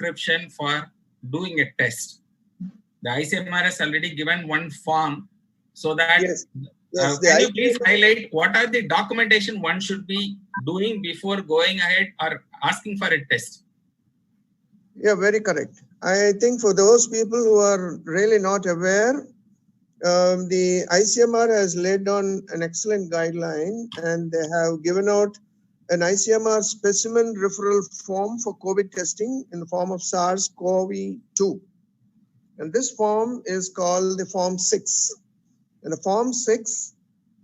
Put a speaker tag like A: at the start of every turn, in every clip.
A: prescription for doing a test. The ICMR has already given one form, so that
B: yes,
A: can you please highlight what are the documentation one should be doing before going ahead or asking for a test?
B: Yeah, very correct. I think for those people who are really not aware, the ICMR has laid down an excellent guideline, and they have given out an ICMR specimen referral form for COVID testing in the form of SARS-CoV-2. And this form is called the Form 6. And the Form 6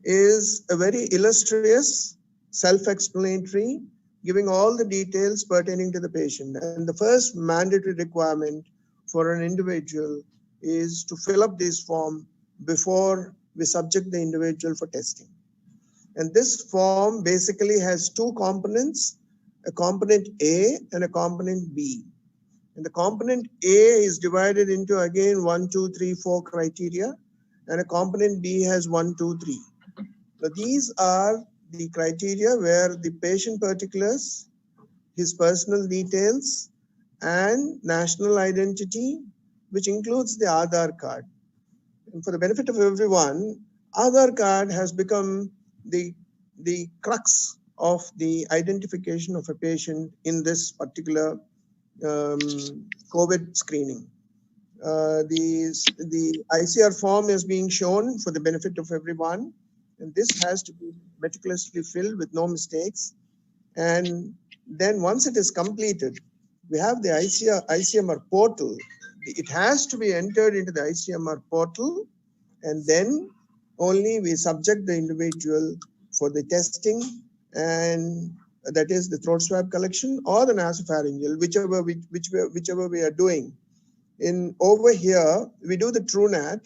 B: is a very illustrious, self-explanatory, giving all the details pertaining to the patient. And the first mandatory requirement for an individual is to fill up this form before we subject the individual for testing. And this form basically has two components, a component A and a component B. And the component A is divided into, again, 1, 2, 3, 4 criteria, and a component B has 1, 2, 3. Now, these are the criteria where the patient particulars, his personal details, and national identity, which includes the Aadhaar card. And for the benefit of everyone, Aadhaar card has become the crux of the identification of a patient in this particular COVID screening. The ICR form is being shown for the benefit of everyone, and this has to be meticulously filled with no mistakes. And then once it is completed, we have the ICMR portal. It has to be entered into the ICMR portal, and then only we subject the individual for the testing, and that is the throat swab collection or the nasopharyngeal, whichever we are doing. Over here, we do the TrueNat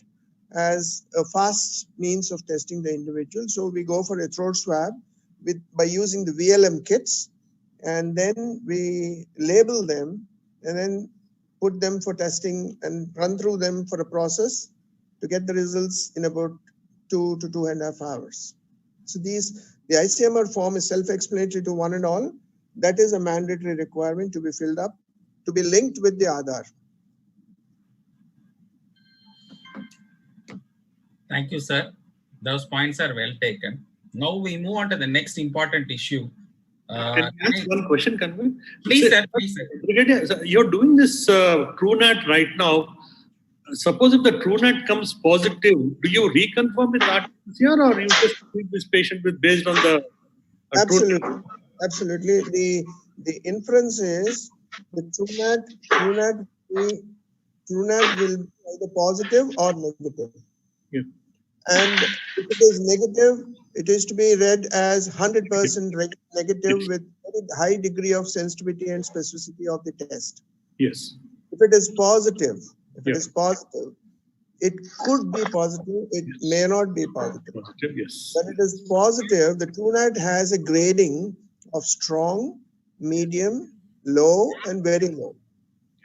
B: as a fast means of testing the individual. So we go for a throat swab by using the VLM kits, and then we label them and then put them for testing and run through them for a process to get the results in about 2 to 2.5 hours. So the ICMR form is self-explanatory to one and all. That is a mandatory requirement to be filled up, to be linked with the Aadhaar.
A: Thank you, sir. Those points are well taken. Now we move on to the next important issue.
C: Can I ask one question, Kanwal?
A: Please, sir. Please, sir.
C: Brigadier, you're doing this TrueNat right now. Suppose if the TrueNat comes positive, do you reconfirm with RT-PCR, or you just treat this patient based on the
B: Absolutely. Absolutely. The inference is the TrueNat will be either positive or negative.
C: Yeah.
B: And if it is negative, it is to be read as 100% negative with very high degree of sensitivity and specificity of the test.
C: Yes.
B: If it is positive, it could be positive, it may not be positive.
C: Positive, yes.
B: When it is positive, the TrueNat has a grading of strong, medium, low, and very low.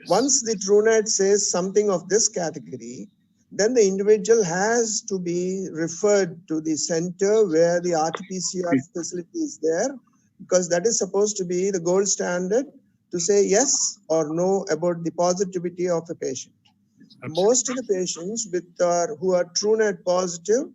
C: Yes.
B: Once the TrueNat says something of this category, then the individual has to be referred to the center where the RT-PCR facility is there, because that is supposed to be the gold standard to say yes or no about the positivity of a patient.
C: Absolutely.
B: Most of the patients who are TrueNat positive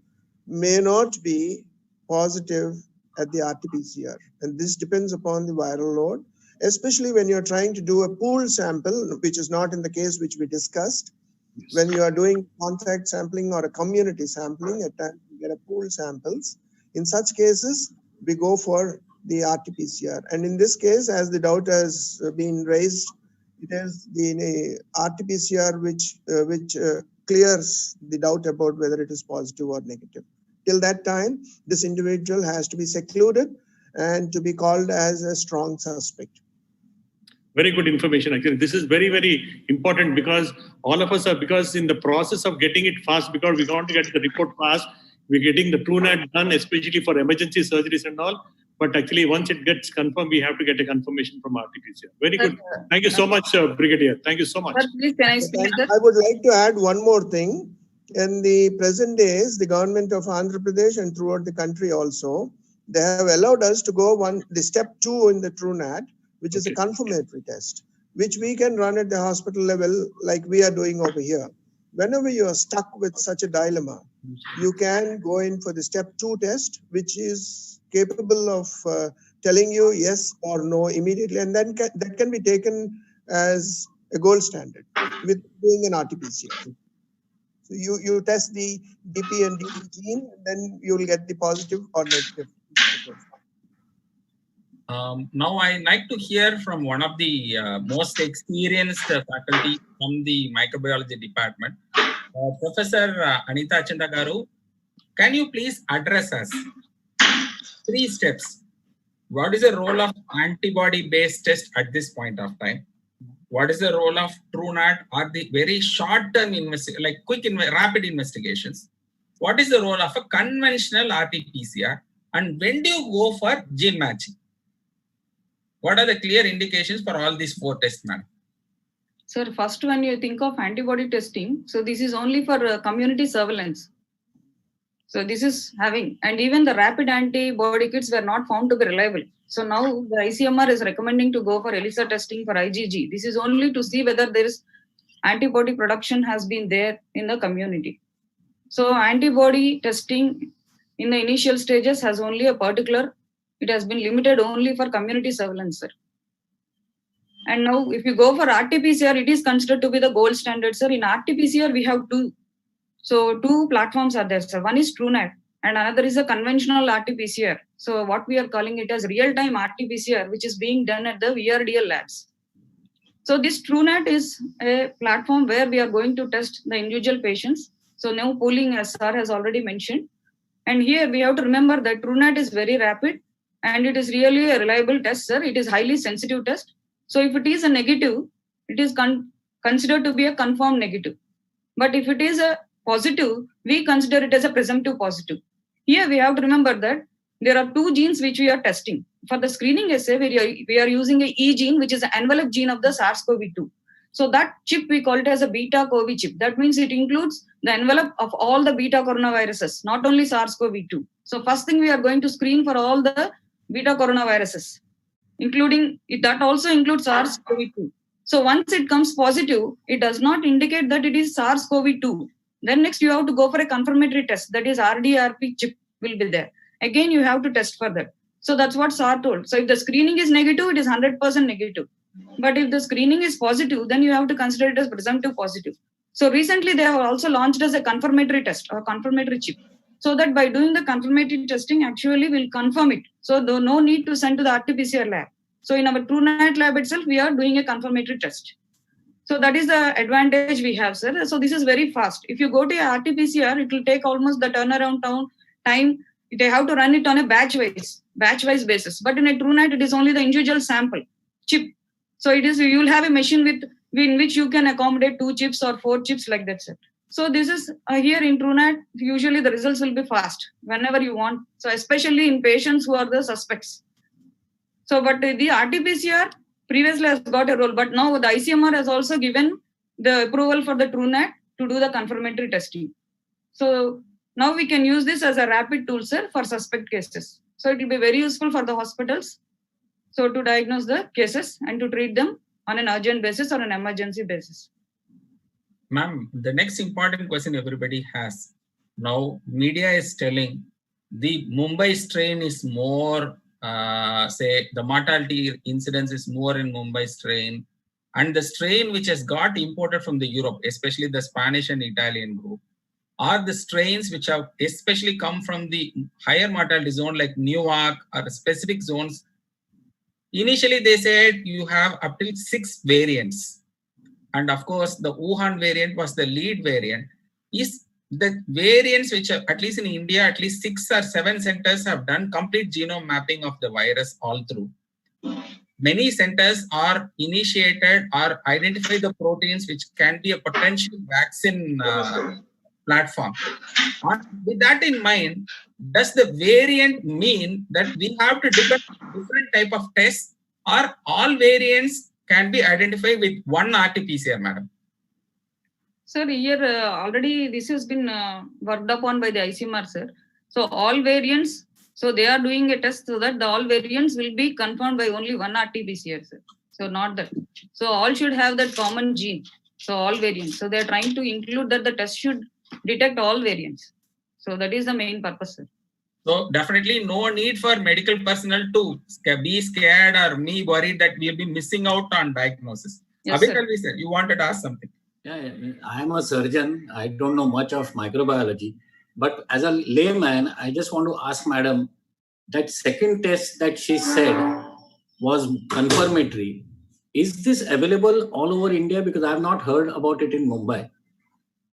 B: may not be positive at the RT-PCR, and this depends upon the viral load, especially when you're trying to do a pooled sample, which is not in the case which we discussed.
C: Yes.
B: When you are doing contact sampling or a community sampling, at times you get a pooled samples. In such cases, we go for the RT-PCR. And in this case, as the doubt has been raised, it is the RT-PCR which clears the doubt about whether it is positive or negative. Till that time, this individual has to be secluded and to be called as a strong suspect.
C: Very good information. Actually, this is very, very important, because all of us are, because in the process of getting it fast, because we want to get the report fast, we're getting the TrueNat done, especially for emergency surgeries and all. But actually, once it gets confirmed, we have to get a confirmation from RT-PCR. Very good. Thank you so much, Brigadier. Thank you so much.
D: Sir, please, can I speak?
B: I would like to add one more thing. In the present days, the government of Andhra Pradesh and throughout the country also, they have allowed us to go the step 2 in the TrueNat, which is a confirmatory test. which we can run at the hospital level like we are doing over here. Whenever you are stuck with such a dilemma, you can go in for the step 2 test, which is capable of telling you yes or no immediately, and then that can be taken as a gold standard with doing an RT-PCR. So you test the DP and DP gene, and then you will get the positive or negative.
A: Now I'd like to hear from one of the most experienced faculty from the microbiology department, Professor Anita Chandagaru. Can you please address us 3 steps? What is the role of antibody-based test at this point of time? What is the role of TrueNAT or the very short-term like rapid investigations? What is the role of a conventional RT-PCR? And when do you go for gene matching? What are the clear indications for all these 4 tests, ma'am?
D: Sir, first when you think of antibody testing, so this is only for community surveillance. So this is having, and even the rapid antibody kits were not found to be reliable. So now the ICMR is recommending to go for ELISA testing for IgG. This is only to see whether there is antibody production has been there in the community. So antibody testing in the initial stages has only a particular, it has been limited only for community surveillance, sir. And now if you go for RT-PCR, it is considered to be the gold standard, sir. In RT-PCR, we have 2. So 2 platforms are there, sir. One is TrueNAT and another is a conventional RT-PCR. So what we are calling it as real-time RT-PCR, which is being done at the VRDL labs. So this TrueNAT is a platform where we are going to test the individual patients. So no pooling, as sir has already mentioned. And here we have to remember that TrueNAT is very rapid and it is really a reliable test, sir. It is highly sensitive test. So if it is a negative, it is considered to be a confirmed negative. But if it is a positive, we consider it as a presumptive positive. Here we have to remember that there are 2 genes which we are testing. For the screening assay, we are using a E gene, which is the envelope gene of the SARS-CoV-2. So that chip, we call it as a beta-CoV chip. That means it includes the envelope of all the beta coronaviruses, not only SARS-CoV-2. So first thing, we are going to screen for all the beta coronaviruses, including, that also includes SARS-CoV-2. So once it comes positive, it does not indicate that it is SARS-CoV-2. Then next you have to go for a confirmatory test, that is RDRP chip will be there. Again, you have to test for that. So that's what SAR told. So if the screening is negative, it is 100% negative. But if the screening is positive, then you have to consider it as presumptive positive. So recently they have also launched as a confirmatory test or confirmatory chip. So that by doing the confirmatory testing, actually will confirm it. So there no need to send to the RT-PCR lab. So in our TrueNAT lab itself, we are doing a confirmatory test. So that is the advantage we have, sir. So this is very fast. If you go to a RT-PCR, it will take almost the turnaround time. They have to run it on a batch-wise basis. But in a TrueNAT, it is only the individual sample chip. So it is, you will have a machine in which you can accommodate 2 chips or 4 chips like that, sir. So this is here in TrueNAT, usually the results will be fast whenever you want. So especially in patients who are the suspects. So but the RT-PCR previously has got a role, but now the ICMR has also given the approval for the TrueNAT to do the confirmatory testing. So now we can use this as a rapid tool, sir, for suspect cases. So it will be very useful for the hospitals. So to diagnose the cases and to treat them on an urgent basis or an emergency basis.
A: Ma'am, the next important question everybody has. Now, media is telling the Mumbai strain is more, say, the mortality incidence is more in Mumbai strain. And the strain which has got imported from the Europe, especially the Spanish and Italian group, are the strains which have especially come from the higher mortality zone like Newark or specific zones. Initially, they said you have up to 6 variants. And of course, the Wuhan variant was the lead variant. Is the variants which are, at least in India, at least 6 or 7 centers have done complete genome mapping of the virus all through. Many centers are initiated or identify the proteins which can be a potential vaccine platform. With that in mind, does the variant mean that we have to depend on different type of tests, or all variants can be identified with one RT-PCR, madam?
D: Sir, here already this has been worked upon by the ICMR, sir. So all variants, so they are doing a test so that the all variants will be confirmed by only one RT-PCR, sir. So not that. So all should have that common gene. So all variants. So they're trying to include that the test should detect all variants. So that is the main purpose, sir.
A: So definitely no need for medical personnel to be scared or me worried that we'll be missing out on diagnosis.
D: Yes,
A: Abhi
D: sir.
A: Talvi sir, you wanted to ask something.
E: Yeah, I am a surgeon. I don't know much of microbiology, but as a layman, I just want to ask Madam, that second test that she said was confirmatory. Is this available all over India? Because I have not heard about it in Mumbai.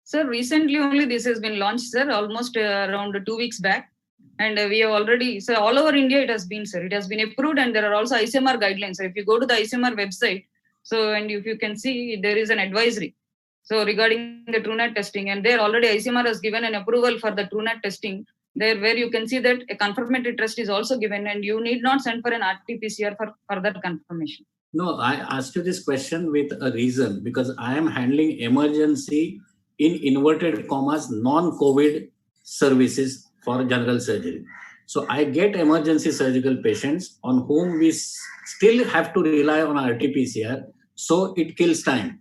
D: Sir, recently only this has been launched, sir, almost around 2 weeks back. And we have already, so all over India it has been, sir. It has been approved and there are also ICMR guidelines. So if you go to the ICMR website, so and if you can see, there is an advisory. So regarding the TrueNAT testing, and there already ICMR has given an approval for the TrueNAT testing, there where you can see that a confirmatory test is also given and you need not send for an RT-PCR for further confirmation.
E: No, I asked you this question with a reason, because I am handling emergency in inverted commas non-COVID services for general surgery. So I get emergency surgical patients on whom we still have to rely on RT-PCR. So it kills time,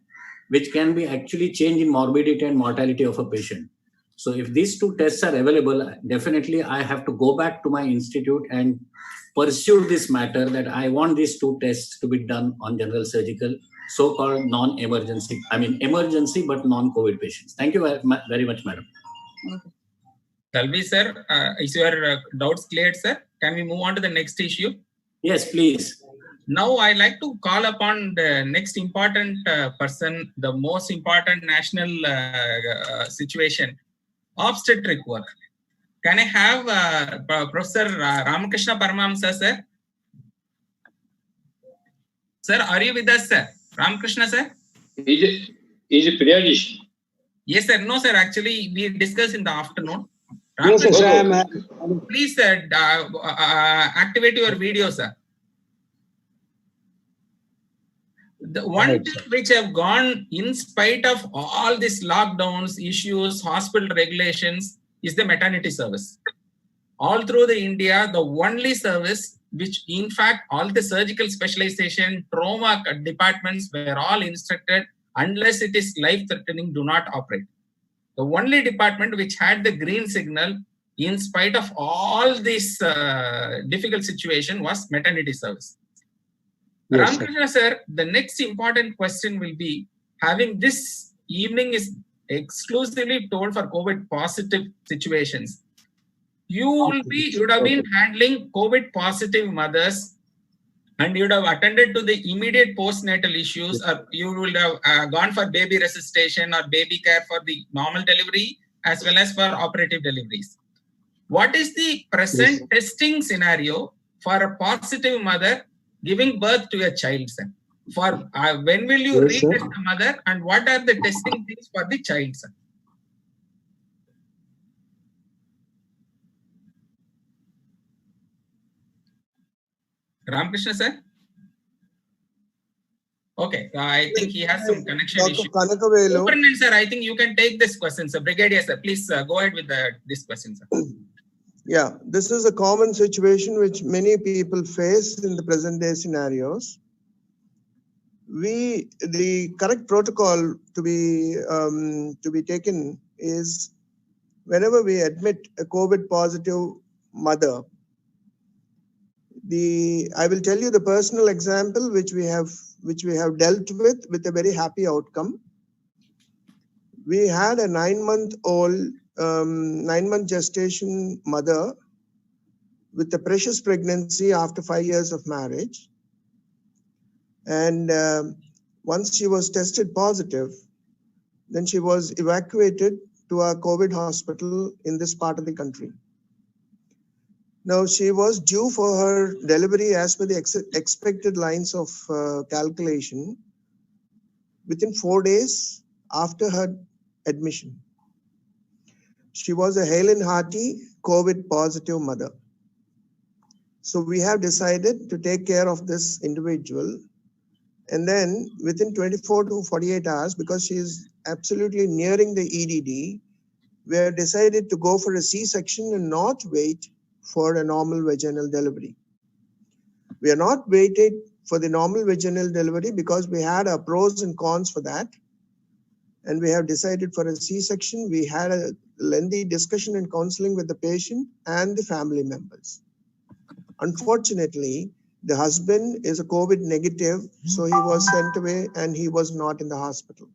E: which can be actually change in morbidity and mortality of a patient. So if these two tests are available, definitely I have to go back to my institute and pursue this matter that I want these two tests to be done on general surgical, so-called non-emergency, emergency but non-COVID patients. Thank you very much, madam.
D: Okay.
A: Talvi sir, is your doubts cleared, sir? Can we move on to the next issue?
E: Yes, please.
A: Now I like to call upon the next important person, the most important national situation, obstetric work. Can I have Professor Ramakrishna Paramahamsa, sir? Sir, are you with us, sir? Ramakrishna, sir?
F: Is it pediatrician?
A: Yes, sir. No, sir. Actually, we discussed in the afternoon.
G: Yes, sir.
A: Please, sir, activate your video, sir. The one
G: Right,
A: thing which have gone in spite of all these lockdowns, issues, hospital regulations is the maternity service. All through the India, the only service which in fact all the surgical specialization, trauma departments were all instructed unless it is life-threatening, do not operate. The only department which had the green signal in spite of all this difficult situation was maternity service.
G: Yes,
A: Ramakrishna sir, the next important question will be, having this evening is exclusively told for COVID positive situations. You would have been handling COVID positive mothers and you would have attended to the immediate postnatal issues, or you would have gone for baby resuscitation or baby care for the normal delivery as well as for operative deliveries. What is the present testing scenario for a positive mother giving birth to a child, sir? For when will you retest the mother, and what are the testing things for the child, sir? Ramakrishna, sir? Okay, I think he has some connection
B: Dr.
A: issue.
B: Kanakavelu.
A: Superintendent, sir, I think you can take this question, sir. Brigadier, sir, please go ahead with this question, sir.
B: Yeah, this is a common situation which many people face in the present day scenarios. The correct protocol to be taken is whenever we admit a COVID positive mother, I will tell you the personal example which we have dealt with a very happy outcome. We had a 9-month-old, 9-month gestation mother with a precious pregnancy after 5 years of marriage. And once she was tested positive, then she was evacuated to a COVID hospital in this part of the country. Now, she was due for her delivery as per the expected lines of calculation within 4 days after her admission. She was a hale and hearty COVID positive mother. So we have decided to take care of this individual. And then within 24 to 48 hours, because she is absolutely nearing the EDD, we have decided to go for a C-section and not wait for a normal vaginal delivery. We are not waited for the normal vaginal delivery because we had our pros and cons for that. And we have decided for a C-section. We had a lengthy discussion and counseling with the patient and the family members. Unfortunately, the husband is a COVID negative, so he was sent away and he was not in the hospital.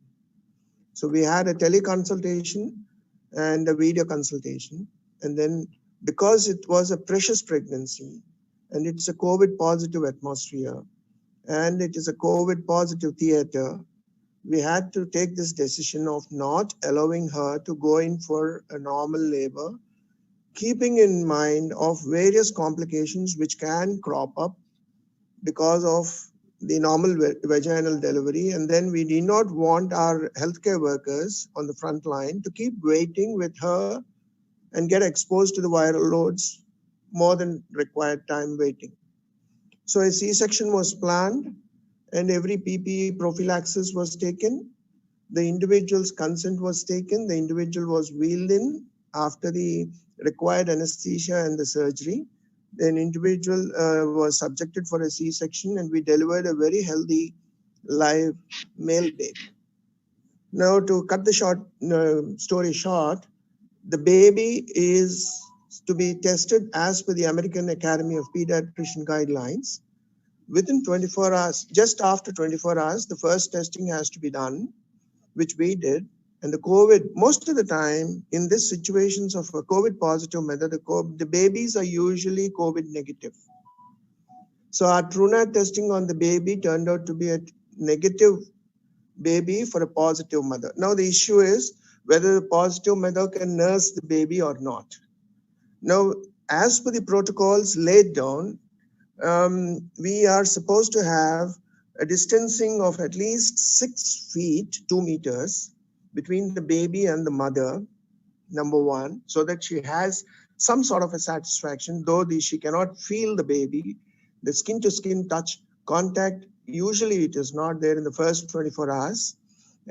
B: So we had a teleconsultation and a video consultation. And then because it was a precious pregnancy and it's a COVID positive atmosphere and it is a COVID positive theater, we had to take this decision of not allowing her to go in for a normal labor, keeping in mind of various complications which can crop up because of the normal vaginal delivery. And then we did not want our healthcare workers on the front line to keep waiting with her and get exposed to the viral loads more than required time waiting. So a C-section was planned and every PPE prophylaxis was taken. The individual's consent was taken. The individual was wheeled in after the required anesthesia and the surgery. An individual was subjected for a C-section and we delivered a very healthy live male baby. Now to cut the story short, the baby is to be tested as per the American Academy of Pediatrician guidelines. Within 24 hours, just after 24 hours, the first testing has to be done, which we did. And the COVID, most of the time in these situations of a COVID positive mother, the babies are usually COVID negative. So our TrueNat testing on the baby turned out to be a negative baby for a positive mother. Now the issue is whether the positive mother can nurse the baby or not. Now, as per the protocols laid down, we are supposed to have a distancing of at least 6 feet, 2 meters between the baby and the mother, number one, so that she has some sort of a satisfaction, though she cannot feel the baby. The skin to skin touch contact, usually it is not there in the first 24 hours.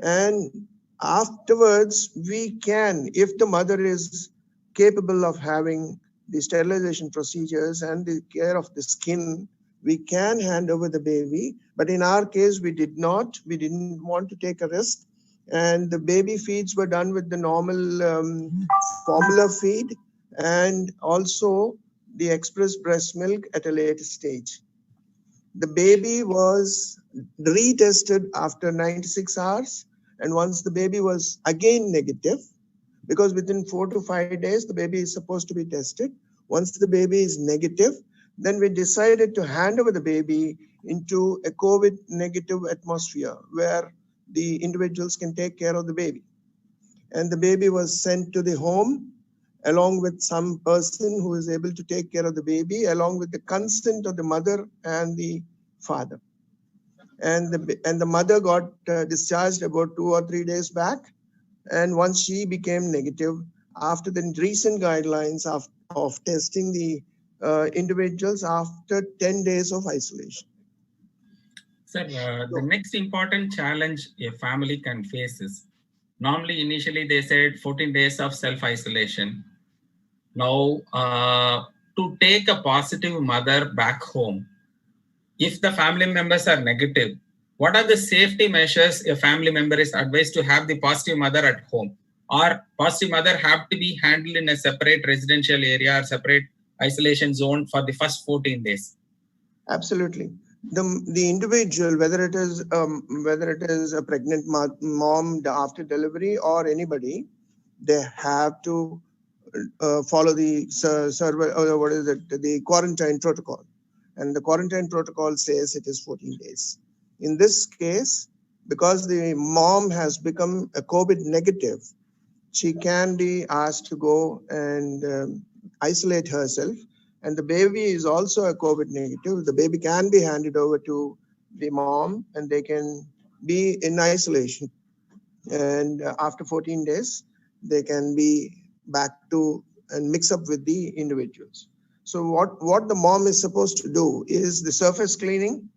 B: And afterwards, we can, if the mother is capable of having the sterilization procedures and the care of the skin, we can hand over the baby. But in our case, we didn't want to take a risk. And the baby feeds were done with the normal formula feed and also the express breast milk at a later stage. The baby was retested after 96 hours. And once the baby was again negative, because within 4 to 5 days, the baby is supposed to be tested. Once the baby is negative, then we decided to hand over the baby into a COVID negative atmosphere where the individuals can take care of the baby. And the baby was sent to the home along with some person who is able to take care of the baby, along with the consent of the mother and the father. And the mother got discharged about 2 or 3 days back. And once she became negative, after the recent guidelines of testing the individuals after 10 days of isolation.
A: Sir, the next important challenge a family can face is, normally initially they said 14 days of self-isolation. Now, to take a positive mother back home, if the family members are negative, what are the safety measures a family member is advised to have the positive mother at home? Or positive mother have to be handled in a separate residential area or separate isolation zone for the first 14 days?
B: Absolutely. The individual, whether it is a pregnant mom after delivery or anybody, they have to follow the the quarantine protocol. And the quarantine protocol says it is 14 days. In this case, because the mom has become a COVID negative, she can be asked to go and isolate herself. And the baby is also a COVID negative. The baby can be handed over to the mom and they can be in isolation. And after 14 days, they can be back to and mix up with the individuals. So what the mom is supposed to do is the surface cleaning,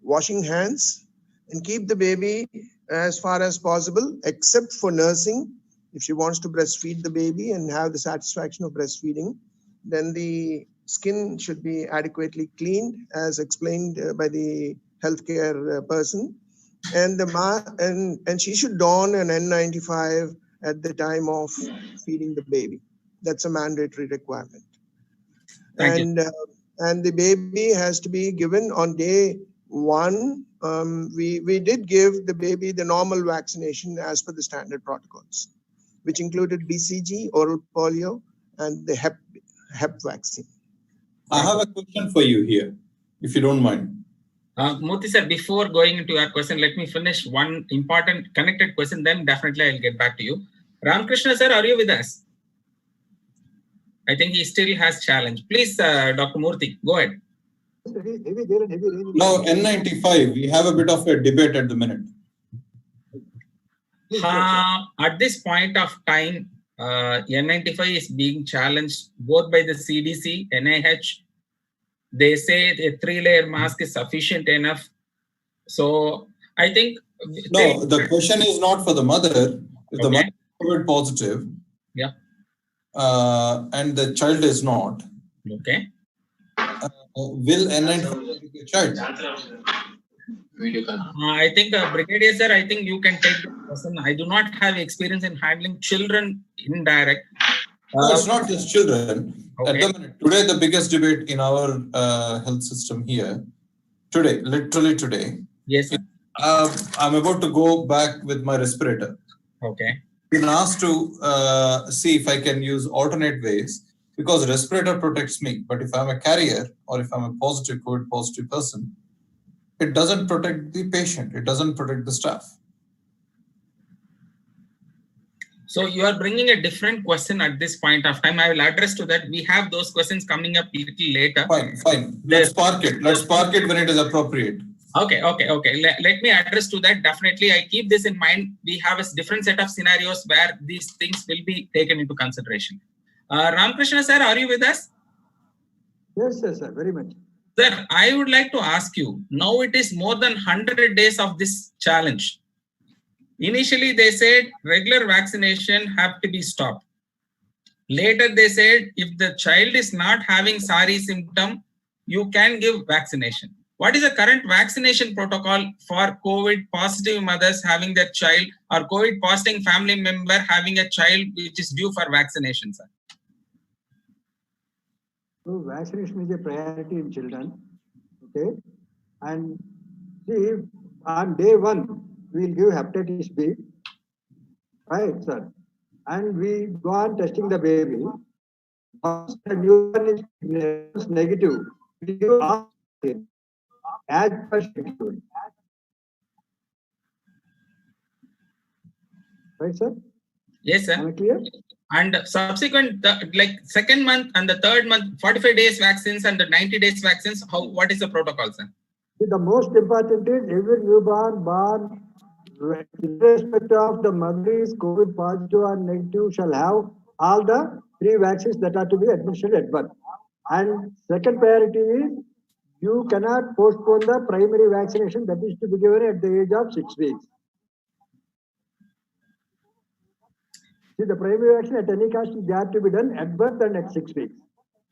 B: washing hands, and keep the baby as far as possible, except for nursing. If she wants to breastfeed the baby and have the satisfaction of breastfeeding, then the skin should be adequately cleaned, as explained by the healthcare person, and and she should don an N95 at the time of feeding the baby. That's a mandatory requirement.
A: Thank you.
B: And the baby has to be given on day one. We did give the baby the normal vaccination as per the standard protocols, which included BCG, oral polio, and the Hep vaccine.
H: I have a question for you here, if you don't mind.
A: Murthy sir, before going into your question, let me finish one important connected question, then definitely I'll get back to you. Ramakrishna sir, are you with us? I think he still has challenge. Please, Dr. Murthy, go ahead.
H: Now, N95, we have a bit of a debate at the minute.
A: At this point of time, N95 is being challenged both by the CDC, NIH. They say a 3-layer mask is sufficient enough. So I think...
H: No, the question is not for the mother. If the mother is COVID positive,
A: yeah,
H: and the child is not,
A: okay,
H: will N95 take the child?
A: I think, Brigadier sir, I think you can take the question. I do not have experience in handling children indirect.
H: No, it's not just children.
A: Okay.
H: At the minute, today, the biggest debate in our health system here, today, literally today.
A: Yes, sir.
H: I'm about to go back with my respirator.
A: Okay.
H: I've been asked to see if I can use alternate ways, because respirator protects me. But if I'm a carrier or if I'm a positive COVID positive person, it doesn't protect the patient. It doesn't protect the staff.
A: So you are bringing a different question at this point of time. I will address to that. We have those questions coming up a little later.
H: Fine. Let's park it. Let's park it when it is appropriate.
A: Okay. Let me address to that. Definitely, I keep this in mind. We have a different set of scenarios where these things will be taken into consideration. Ramakrishna sir, are you with us?
G: Yes, sir, very much.
A: Sir, I would like to ask you, now it is more than 100 days of this challenge. Initially, they said regular vaccination have to be stopped. Later, they said if the child is not having SARI symptom, you can give vaccination. What is the current vaccination protocol for COVID positive mothers having their child or COVID positive family member having a child which is due for vaccination, sir?
G: So vaccination is a priority in children. Okay. And see, on day one, we will give hepatitis B. Right, sir. And we go on testing the baby. Once the newborn is negative, we give as per schedule. Right, sir?
A: Yes, sir.
G: Am I clear?
A: And subsequent, like second month and the third month, 45 days vaccines and the 90 days vaccines, what is the protocol, sir?
G: The most important is every newborn born, irrespective of the mother is COVID positive or negative, shall have all the 3 vaccines that are to be administered at birth. And second priority is you cannot postpone the primary vaccination that is to be given at the age of 6 weeks. See, the primary vaccine at any cost they have to be done at birth and at 6 weeks.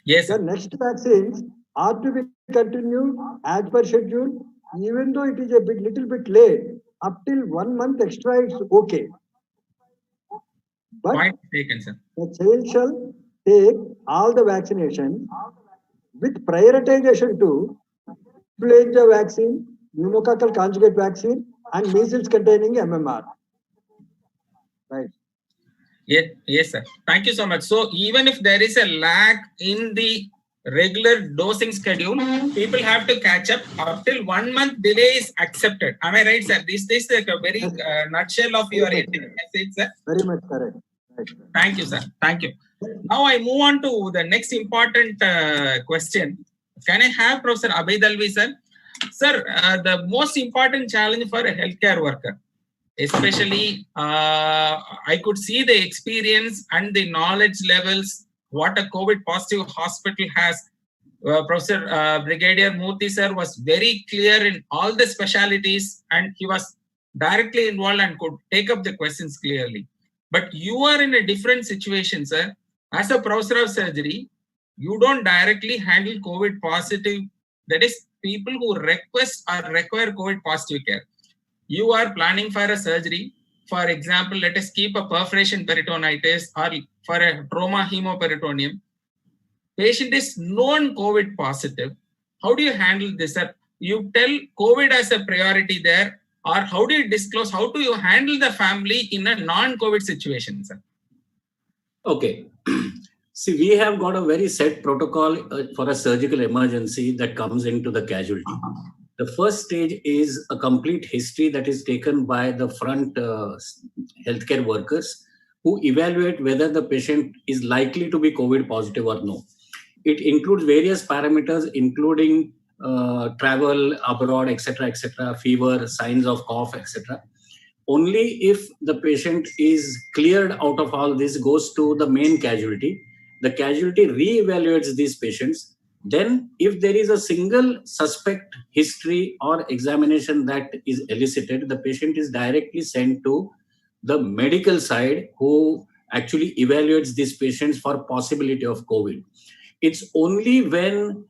A: Yes, sir.
G: The next vaccines are to be continued as per schedule, even though it is a little bit late. Up till 1 month extra, it's okay. But
A: Point taken, sir.
G: the child shall take all the vaccination with prioritization to influenza vaccine, pneumococcal conjugate vaccine, and measles containing MMR. Right.
A: Yes, sir. Thank you so much. So even if there is a lag in the regular dosing schedule, people have to catch up till 1 month delay is accepted. Am I right, sir? This is like a very nutshell of your message, sir.
G: Very much correct. Right.
A: Thank you, sir. Thank you. Now I move on to the next important question. Can I have Professor Abhay Dalvi, sir? Sir, the most important challenge for a healthcare worker, especially I could see the experience and the knowledge levels what a COVID positive hospital has. Professor Brigadier Murthy sir was very clear in all the specialities and he was directly involved and could take up the questions clearly. But you are in a different situation, sir. As a professor of surgery, You don't directly handle COVID positive, that is people who request or require COVID positive care. You are planning for a surgery. For example, let us keep a perforation peritonitis or for a trauma hemoperitoneum. Patient is known COVID positive. How do you handle this, sir? You tell COVID as a priority there, or how do you disclose? How do you handle the family in a non-COVID situation, sir?
E: Okay. See, we have got a very set protocol for a surgical emergency that comes into the casualty. The first stage is a complete history that is taken by the front healthcare workers who evaluate whether the patient is likely to be COVID positive or no. It includes various parameters, including travel abroad, etc., fever, signs of cough, etc. Only if the patient is cleared out of all this, goes to the main casualty. The casualty re-evaluates these patients. Then, if there is a single suspect history or examination that is elicited, the patient is directly sent to the medical side who actually evaluates these patients for possibility of COVID. It's only when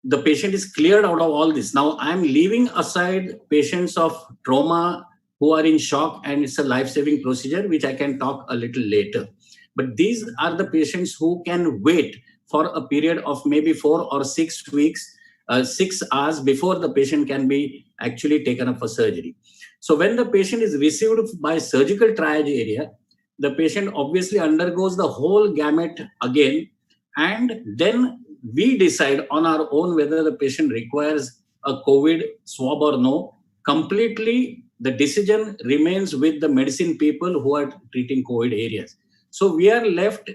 E: the patient is cleared out of all this. Now, I'm leaving aside patients of trauma who are in shock and it's a life-saving procedure, which I can talk a little later. But these are the patients who can wait for a period of maybe 4 or 6 weeks, 6 hours before the patient can be actually taken up for surgery. So when the patient is received by surgical triage area, the patient obviously undergoes the whole gamut again, and then we decide on our own whether the patient requires a COVID swab or no. Completely, the decision remains with the medicine people who are treating COVID areas. So we are left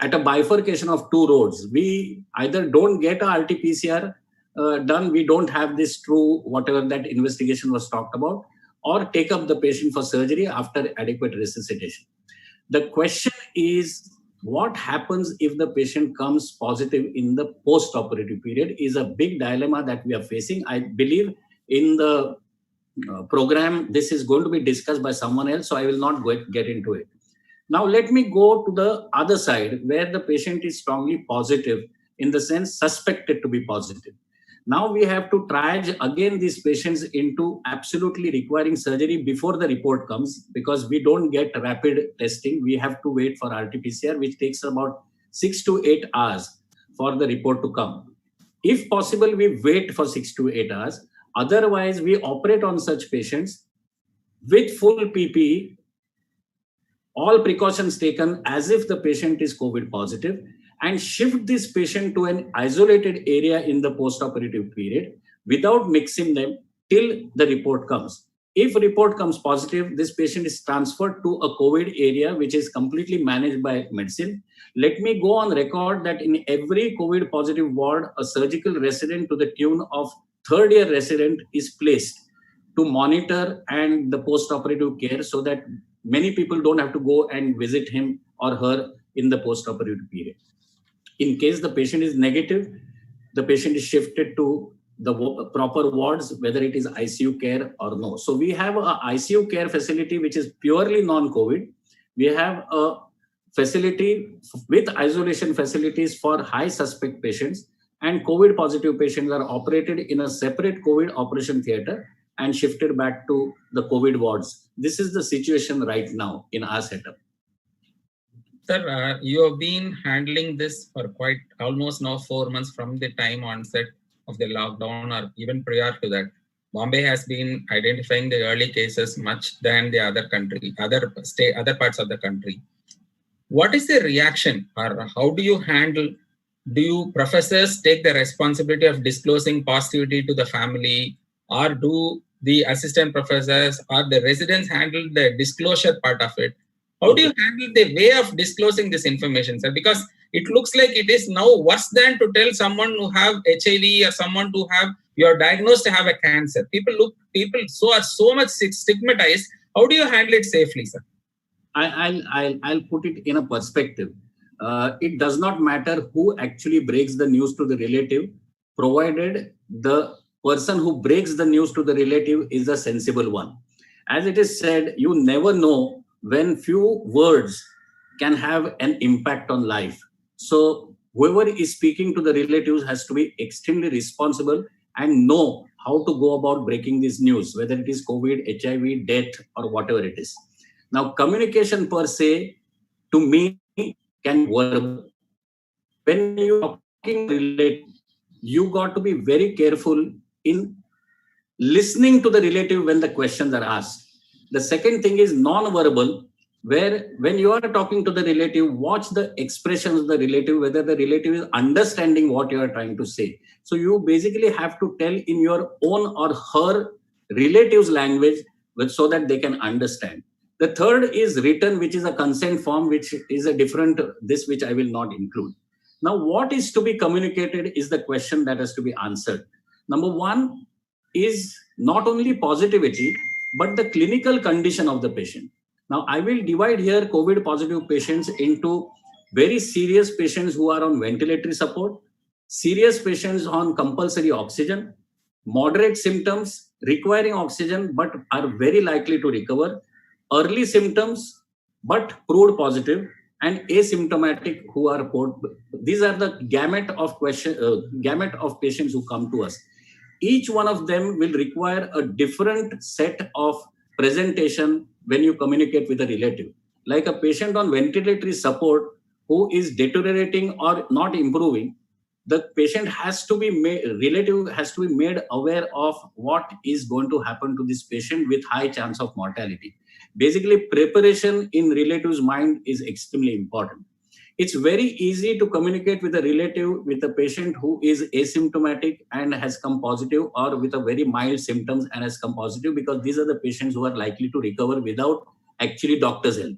E: at a bifurcation of two roads. We either don't get a RT-PCR done, we don't have this true whatever that investigation was talked about, or take up the patient for surgery after adequate resuscitation. The question is, what happens if the patient comes positive in the post-operative period is a big dilemma that we are facing. I believe in the program, this is going to be discussed by someone else, so I will not get into it. Now, let me go to the other side where the patient is strongly positive, in the sense suspected to be positive. Now we have to triage again these patients into absolutely requiring surgery before the report comes, because we don't get rapid testing. We have to wait for RT-PCR, which takes about 6 to 8 hours for the report to come. If possible, we wait for 6 to 8 hours. Otherwise, we operate on such patients with full PPE, all precautions taken as if the patient is COVID positive, and shift this patient to an isolated area in the post-operative period without mixing them till the report comes. If report comes positive, this patient is transferred to a COVID area, which is completely managed by medicine. Let me go on record that in every COVID positive ward, a surgical resident to the tune of third-year resident is placed to monitor and the post-operative care, so that many people don't have to go and visit him or her in the post-operative period. In case the patient is negative, the patient is shifted to the proper wards, whether it is ICU care or no. So we have a ICU care facility which is purely non-COVID. We have a facility with isolation facilities for high suspect patients, and COVID positive patients are operated in a separate COVID operation theater and shifted back to the COVID wards. This is the situation right now in our setup.
A: Sir, you have been handling this for quite almost now 4 months from the time onset of the lockdown, or even prior to that. Bombay has been identifying the early cases much than the other parts of the country. What is the reaction, or how do you handle? Do you professors take the responsibility of disclosing positivity to the family, or do the assistant professors or the residents handle the disclosure part of it? How do you handle the way of disclosing this information, sir? Because it looks like it is now worse than to tell someone who have HIV or someone to have, you are diagnosed to have a cancer. People are so much stigmatized. How do you handle it safely, sir?
E: I'll put it in a perspective. It does not matter who actually breaks the news to the relative, provided the person who breaks the news to the relative is a sensible one. As it is said, you never know when few words can have an impact on life. So whoever is speaking to the relatives has to be extremely responsible and know how to go about breaking this news, whether it is COVID, HIV, death, or whatever it is. Now, communication per se, to me, can be verbal. When you are talking relative, you got to be very careful in listening to the relative when the questions are asked. The second thing is non-verbal, where when you are talking to the relative, watch the expressions of the relative, whether the relative is understanding what you are trying to say. So you basically have to tell in your own or her relative's language so that they can understand. The third is written, which is a consent form, which is a different, this which I will not include. Now, what is to be communicated is the question that has to be answered. Number one is not only positivity, but the clinical condition of the patient. Now, I will divide here COVID positive patients into very serious patients who are on ventilatory support, serious patients on compulsory oxygen, moderate symptoms requiring oxygen but are very likely to recover, early symptoms but proved positive, and asymptomatic who are these are the gamut of patients who come to us. Each one of them will require a different set of presentation when you communicate with a relative. Like a patient on ventilatory support who is deteriorating or not improving, the patient has to be made, relative has to be made aware of what is going to happen to this patient with high chance of mortality. Basically, preparation in relative's mind is extremely important. It's very easy to communicate with a relative, with a patient who is asymptomatic and has come positive, or with a very mild symptoms and has come positive, because these are the patients who are likely to recover without actually doctor's help.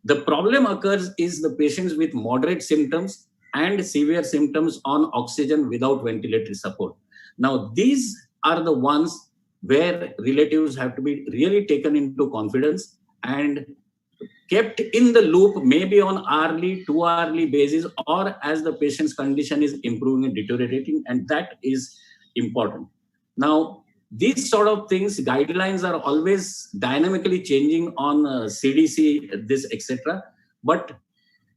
E: The problem occurs is the patients with moderate symptoms and severe symptoms on oxygen without ventilatory support. Now, these are the ones where relatives have to be really taken into confidence and kept in the loop, maybe on hourly, 2 hourly basis, or as the patient's condition is improving and deteriorating, and that is important. Now, these sort of things, guidelines are always dynamically changing on CDC, this, etc. But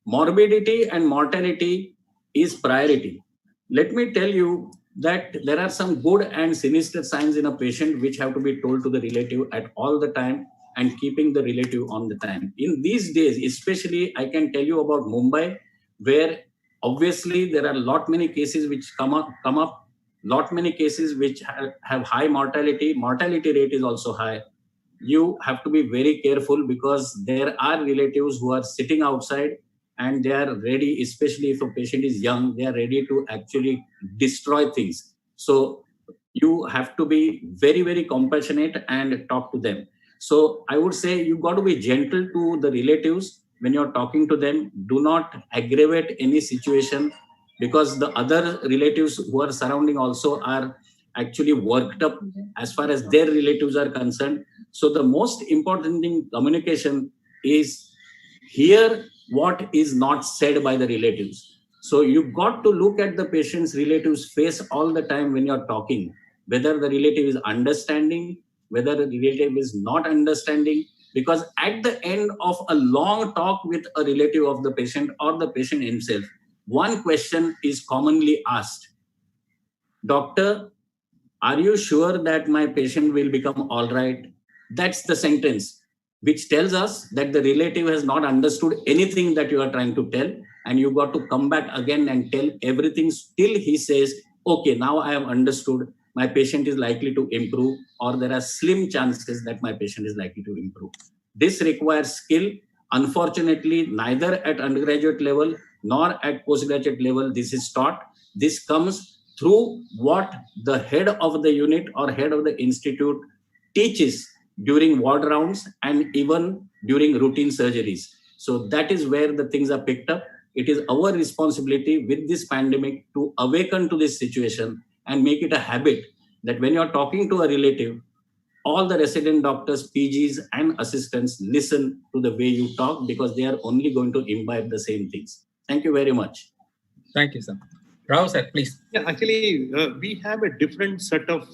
E: morbidity and mortality is priority. Let me tell you that there are some good and sinister signs in a patient which have to be told to the relative at all the time, and keeping the relative on the time. In these days, especially, I can tell you about Mumbai, where obviously there are lot many cases which come up, lot many cases which have high mortality. Mortality rate is also high. You have to be very careful, because there are relatives who are sitting outside and they are ready, especially if a patient is young, they are ready to actually destroy things. So you have to be very, very compassionate and talk to them. So I would say you got to be gentle to the relatives when you're talking to them. Do not aggravate any situation, because the other relatives who are surrounding also are actually worked up as far as their relatives are concerned. So the most important thing, communication, is hear what is not said by the relatives. So you got to look at the patient's relative's face all the time when you're talking, whether the relative is understanding, whether the relative is not understanding, because at the end of a long talk with a relative of the patient or the patient himself, one question is commonly asked: Doctor, are you sure that my patient will become all right? That's the sentence which tells us that the relative has not understood anything that you are trying to tell, and you got to come back again and tell everything till he says, okay, now I have understood, my patient is likely to improve, or there are slim chances that my patient is likely to improve. This requires skill. Unfortunately, neither at undergraduate level nor at postgraduate level this is taught. This comes through what the head of the unit or head of the institute teaches during ward rounds and even during routine surgeries. So that is where the things are picked up. It is our responsibility with this pandemic to awaken to this situation and make it a habit that when you're talking to a relative, all the resident doctors, PGs and assistants listen to the way you talk, because they are only going to imbibe the same things. Thank you very much.
A: Thank you, sir. Rao, sir, please.
C: Yeah, actually, we have a different set of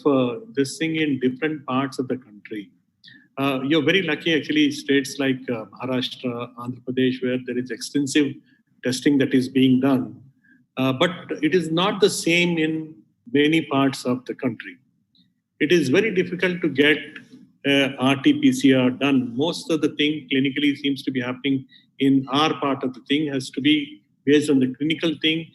C: this thing in different parts of the country. You're very lucky, actually, states like Maharashtra, Andhra Pradesh, where there is extensive testing that is being done. But it is not the same in many parts of the country. It is very difficult to get RT-PCR done. Most of the thing clinically seems to be happening in our part of the thing has to be based on the clinical thing.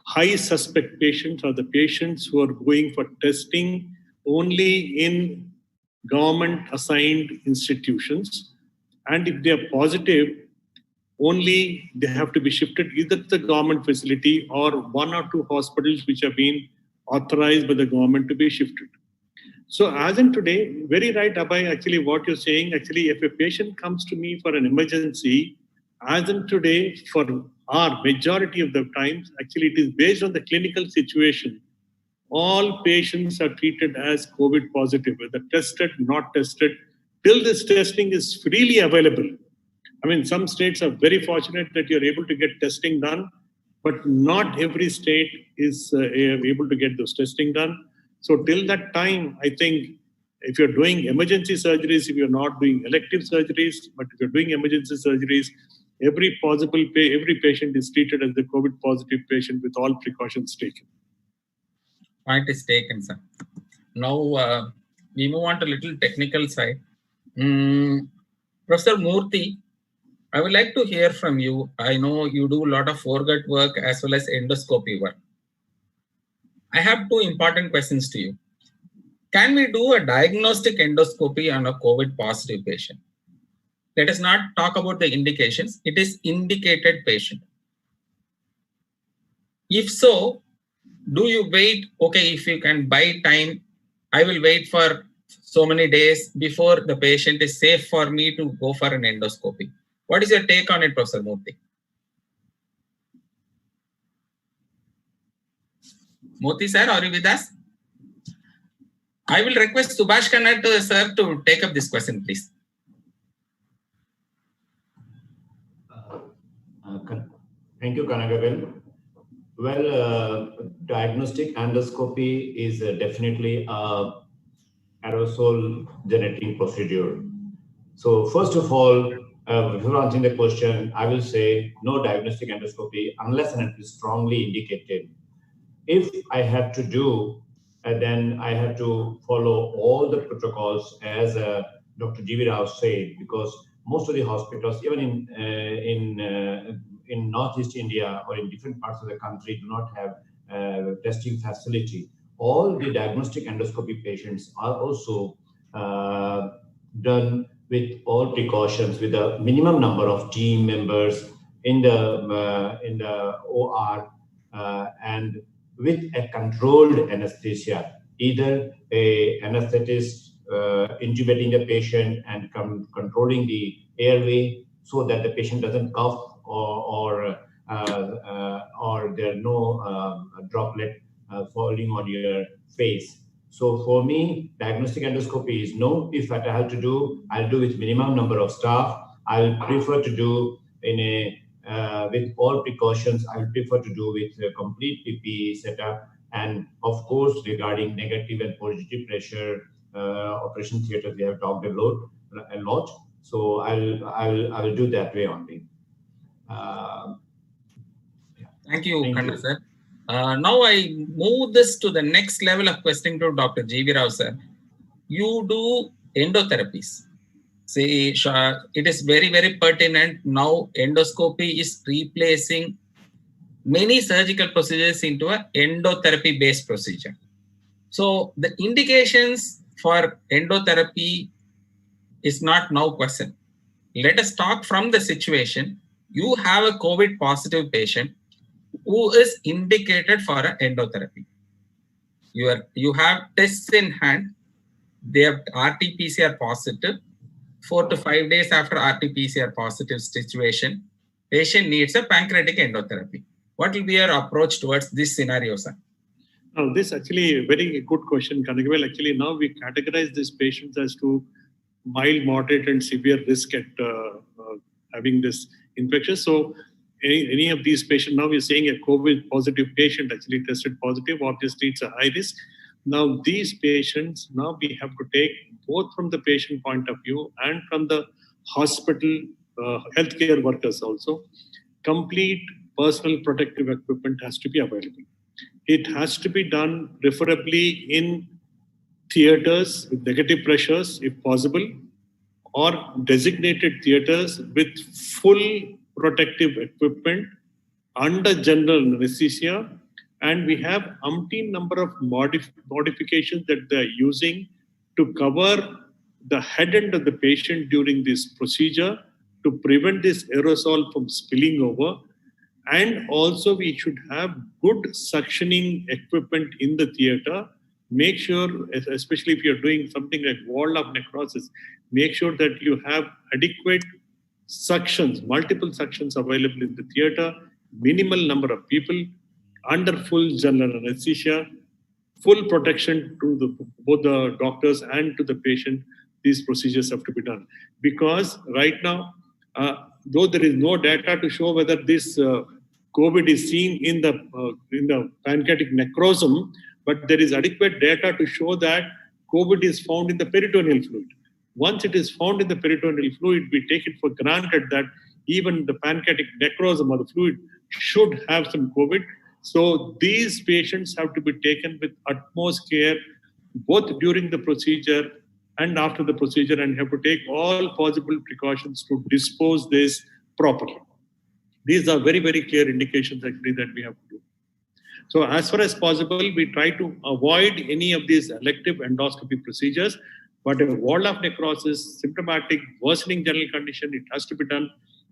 C: High suspect patients are the patients who are going for testing only in government assigned institutions. And if they are positive, only they have to be shifted either to the government facility or one or two hospitals which have been authorized by the government to be shifted. So as in today, very right, Abhay, actually what you're saying, actually if a patient comes to me for an emergency, as in today, for our majority of the times, actually it is based on the clinical situation. All patients are treated as COVID positive, whether tested, not tested, till this testing is freely available. I mean, some states are very fortunate that you're able to get testing done, but not every state is able to get those testing done. So till that time, I think if you're doing emergency surgeries, if you're not doing elective surgeries, but if you're doing emergency surgeries, every patient is treated as a COVID positive patient with all precautions taken.
A: Point is taken, sir. Now we move on to a little technical side. Professor Murthy, I would like to hear from you. I know you do a lot of foregut work as well as endoscopy work. I have two important questions to you. Can we do a diagnostic endoscopy on a COVID positive patient? Let us not talk about the indications. It is indicated patient. If so, do you wait? Okay, if you can buy time, I will wait for so many days before the patient is safe for me to go for an endoscopy. What is your take on it, Professor Murthy? Murthy sir, are you with us? I will request Subhash Kannad sir to take up this question, please.
E: Thank you, Kanagavel. Well, diagnostic endoscopy is definitely a aerosol generating procedure. So first of all, before answering the question, I will say no diagnostic endoscopy unless and it is strongly indicated. If I have to do, then I have to follow all the protocols as Dr. G.V. Rao said, because most of the hospitals, even in Northeast India or in different parts of the country, do not have testing facility. All the diagnostic endoscopy patients are also done with all precautions, with a minimum number of team members in the OR and with a controlled anesthesia, either a anesthetist intubating the patient and controlling the airway so that the patient doesn't cough or there are no droplet falling on your face. So for me, diagnostic endoscopy is no. If I have to do, I'll do with minimum number of staff. I'll prefer to do in a with all precautions. I'll prefer to do with a complete PPE setup. And of course, regarding negative and positive pressure operation theater, we have talked a lot. So I'll do that way only.
A: Thank you, Kannad sir. Now I move this to the next level of questioning to Dr. G.V. Rao sir. You do endotherapies. See, it is very, very pertinent. Now endoscopy is replacing many surgical procedures into an endotherapy based procedure. So the indications for endotherapy is not now question. Let us talk from the situation. You have a COVID positive patient who is indicated for an endotherapy. You have tests in hand. They have RT-PCR positive. 4 to 5 days after RT-PCR positive situation, patient needs a pancreatic endotherapy. What will be your approach towards this scenario, sir?
C: Now, this actually a very good question, Kanagavel. Actually, now we categorize these patients as to mild, moderate, and severe risk at having this infection. So any of these patients, now we're saying a COVID positive patient actually tested positive, obviously it's a high risk. Now these patients, now we have to take both from the patient point of view and from the hospital healthcare workers also, complete personal protective equipment has to be available. It has to be done preferably in theaters with negative pressures, if possible, or designated theaters with full protective equipment under general anesthesia. And we have umpteen number of modifications that they're using to cover the head end of the patient during this procedure to prevent this aerosol from spilling over. And also we should have good suctioning equipment in the theater. Make sure, especially if you're doing something like wall of necrosis, make sure that you have adequate suctions, multiple suctions available in the theater, minimal number of people, under full general anesthesia, full protection to both the doctors and to the patient. These procedures have to be done. Because right now, though there is no data to show whether this COVID is seen in the pancreatic necrosum, but there is adequate data to show that COVID is found in the peritoneal fluid. Once it is found in the peritoneal fluid, we take it for granted that even the pancreatic necrosum or the fluid should have some COVID. So these patients have to be taken with utmost care, both during the procedure and after the procedure, and have to take all possible precautions to dispose this properly. These are very, very clear indications actually that we have to do. So as far as possible, we try to avoid any of these elective endoscopy procedures, but a wall of necrosis, symptomatic, worsening general condition, it has to be done.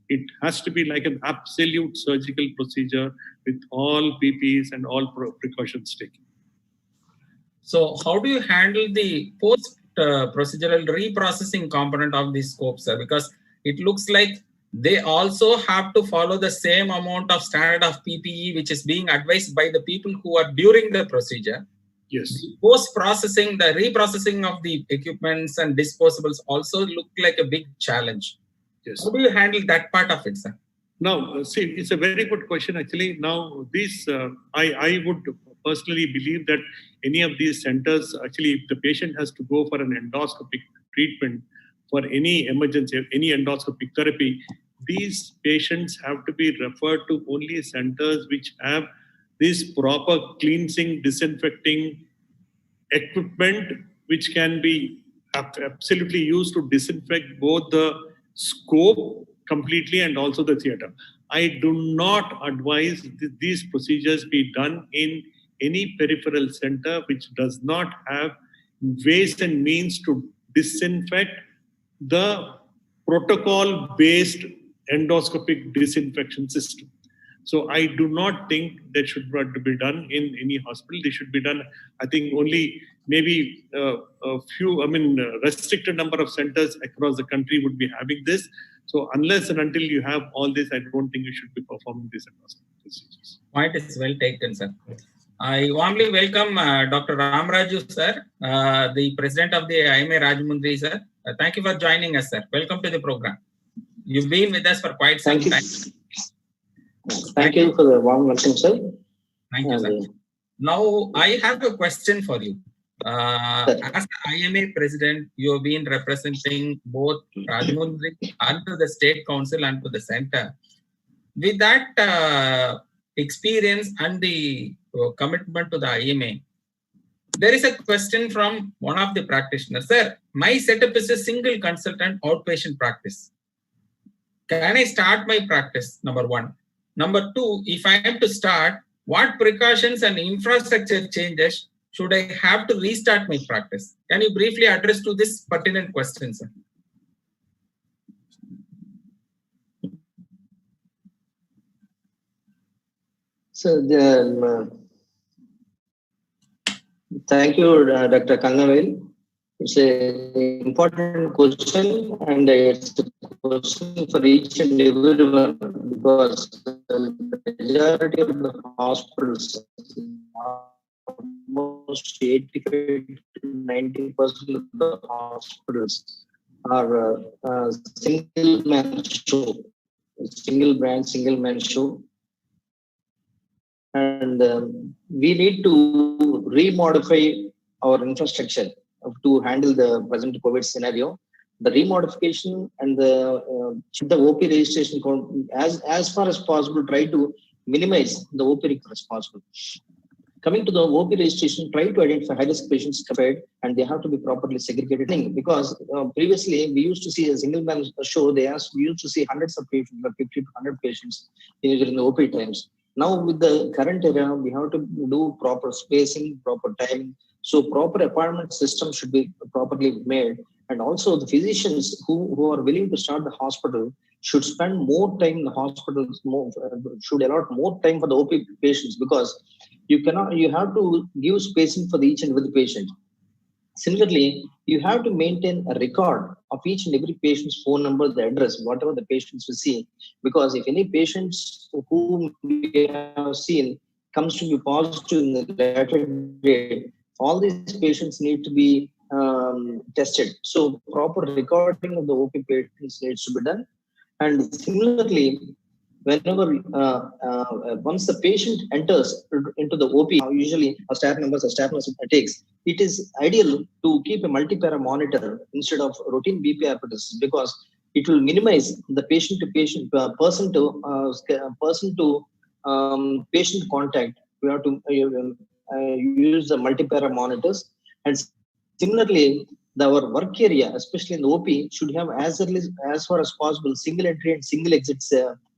C: It has to be like an absolute surgical procedure with all PPEs and all precautions taken.
A: So how do you handle the post-procedural reprocessing component of these scopes, sir? Because it looks like they also have to follow the same amount of standard of PPE, which is being advised by the people who are during the procedure.
C: Yes.
A: Post-processing, the reprocessing of the equipments and disposables also look like a big challenge.
C: Yes.
A: How do you handle that part of it, sir?
C: Now, see, it's a very good question actually. Now, these, I would personally believe that any of these centers, actually, if the patient has to go for an endoscopic treatment for any emergency, any endoscopic therapy, these patients have to be referred to only centers which have this proper cleansing, disinfecting equipment, which can be absolutely used to disinfect both the scope completely and also the theater. I do not advise these procedures be done in any peripheral center which does not have ways and means to disinfect the protocol-based endoscopic disinfection system. So I do not think that should be done in any hospital. They should be done, I think, only maybe a few, restricted number of centers across the country would be having this. So unless and until you have all this, I don't think you should be performing these endoscopic procedures.
A: Point is well taken, sir. I warmly welcome Dr. Ramaraju, sir, the president of the IMA Rajahmundry, sir. Thank you for joining us, sir. Welcome to the program. You've been with us for quite some time.
I: Thank you for the warm welcome, sir.
A: Thank you, sir. Now, I have a question for you. As IMA president, you have been representing both Rajahmundry and to the state council and to the center. With that experience and the commitment to the IMA, there is a question from one of the practitioners. Sir, my setup is a single consultant outpatient practice. Can I start my practice? Number one. Number two, if I am to start, what precautions and infrastructure changes should I have to restart my practice? Can you briefly address to this pertinent question, sir?
I: So, thank you, Dr. Kangavel. It's an important question, and it's a question for each and everyone, because the majority of the hospitals, almost 85 to 90% of the hospitals are single-man show, single brand, single-man show. And we need to remodify our infrastructure to handle the present COVID scenario. the remodification and the OP registration as far as possible, try to minimize the OP record as possible. Coming to the OP registration, try to identify high-risk patients compared, and they have to be properly segregated. Because previously we used to see a single man show. We used to see hundreds of patients, like 50 to 100 patients during the OP times. Now with the current era, we have to do proper spacing, proper timing. So proper appointment system should be properly made. And also the physicians who are willing to start the hospital should spend more time in the hospitals, should allot more time for the OP patients, because you have to give spacing for each and every patient. Similarly, you have to maintain a record of each and every patient's phone number, the address, whatever the patients will see. Because if any patients whom we have seen comes to be positive in the later date, all these patients need to be tested. So proper recording of the OP patients needs to be done. And similarly, whenever once the patient enters into the OP, usually a staff nurse takes, it is ideal to keep a multi-para monitor instead of routine BP apparatus, because it will minimize the patient to patient, person to patient contact. We have to use the multi-para monitors. And similarly, our work area, especially in the OP, should have as far as possible single entry and single exit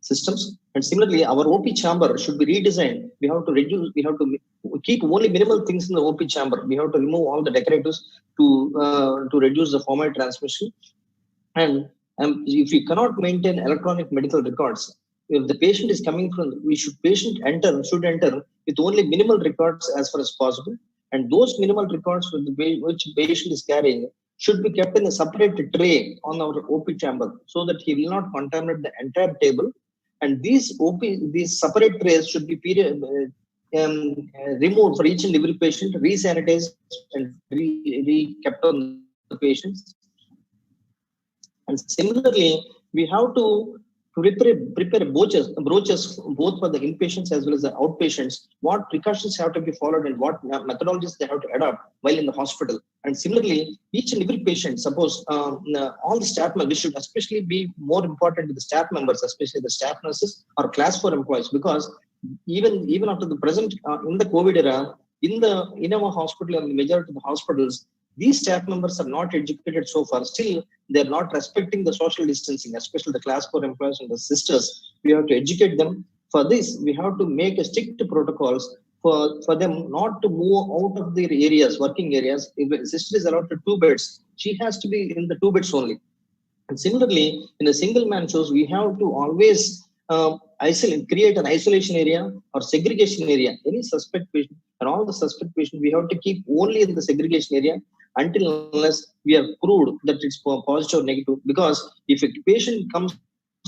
I: systems. And similarly, our OP chamber should be redesigned. We have to keep only minimal things in the OP chamber. We have to remove all the decoratives to reduce the formal transmission. And if we cannot maintain electronic medical records, if the patient is coming from, patient should enter with only minimal records as far as possible. And those minimal records which patient is carrying should be kept in a separate tray on our OP chamber, so that he will not contaminate the entire table. And these separate trays should be removed for each and every patient, re-sanitized and kept on the patients. And similarly, we have to prepare brochures both for the inpatients as well as the outpatients, what precautions have to be followed and what methodologies they have to adopt while in the hospital. And similarly, each and every patient, suppose all the staff members, should especially be more important to the staff members, especially the staff nurses or class 4 employees, because even after the present in the COVID era, in our hospital and the majority of the hospitals, these staff members are not educated so far. Still, they're not respecting the social distancing, especially the class 4 employees and the sisters. We have to educate them. For this, we have to make a strict protocols for them not to move out of their areas, working areas. If a sister is allowed to 2 beds, she has to be in the 2 beds only. And similarly, in the single man shows, we have to always create an isolation area or segregation area. Any suspect patient and all the suspect patients, we have to keep only in the segregation area unless we have proved that it's positive or negative. Because if a patient comes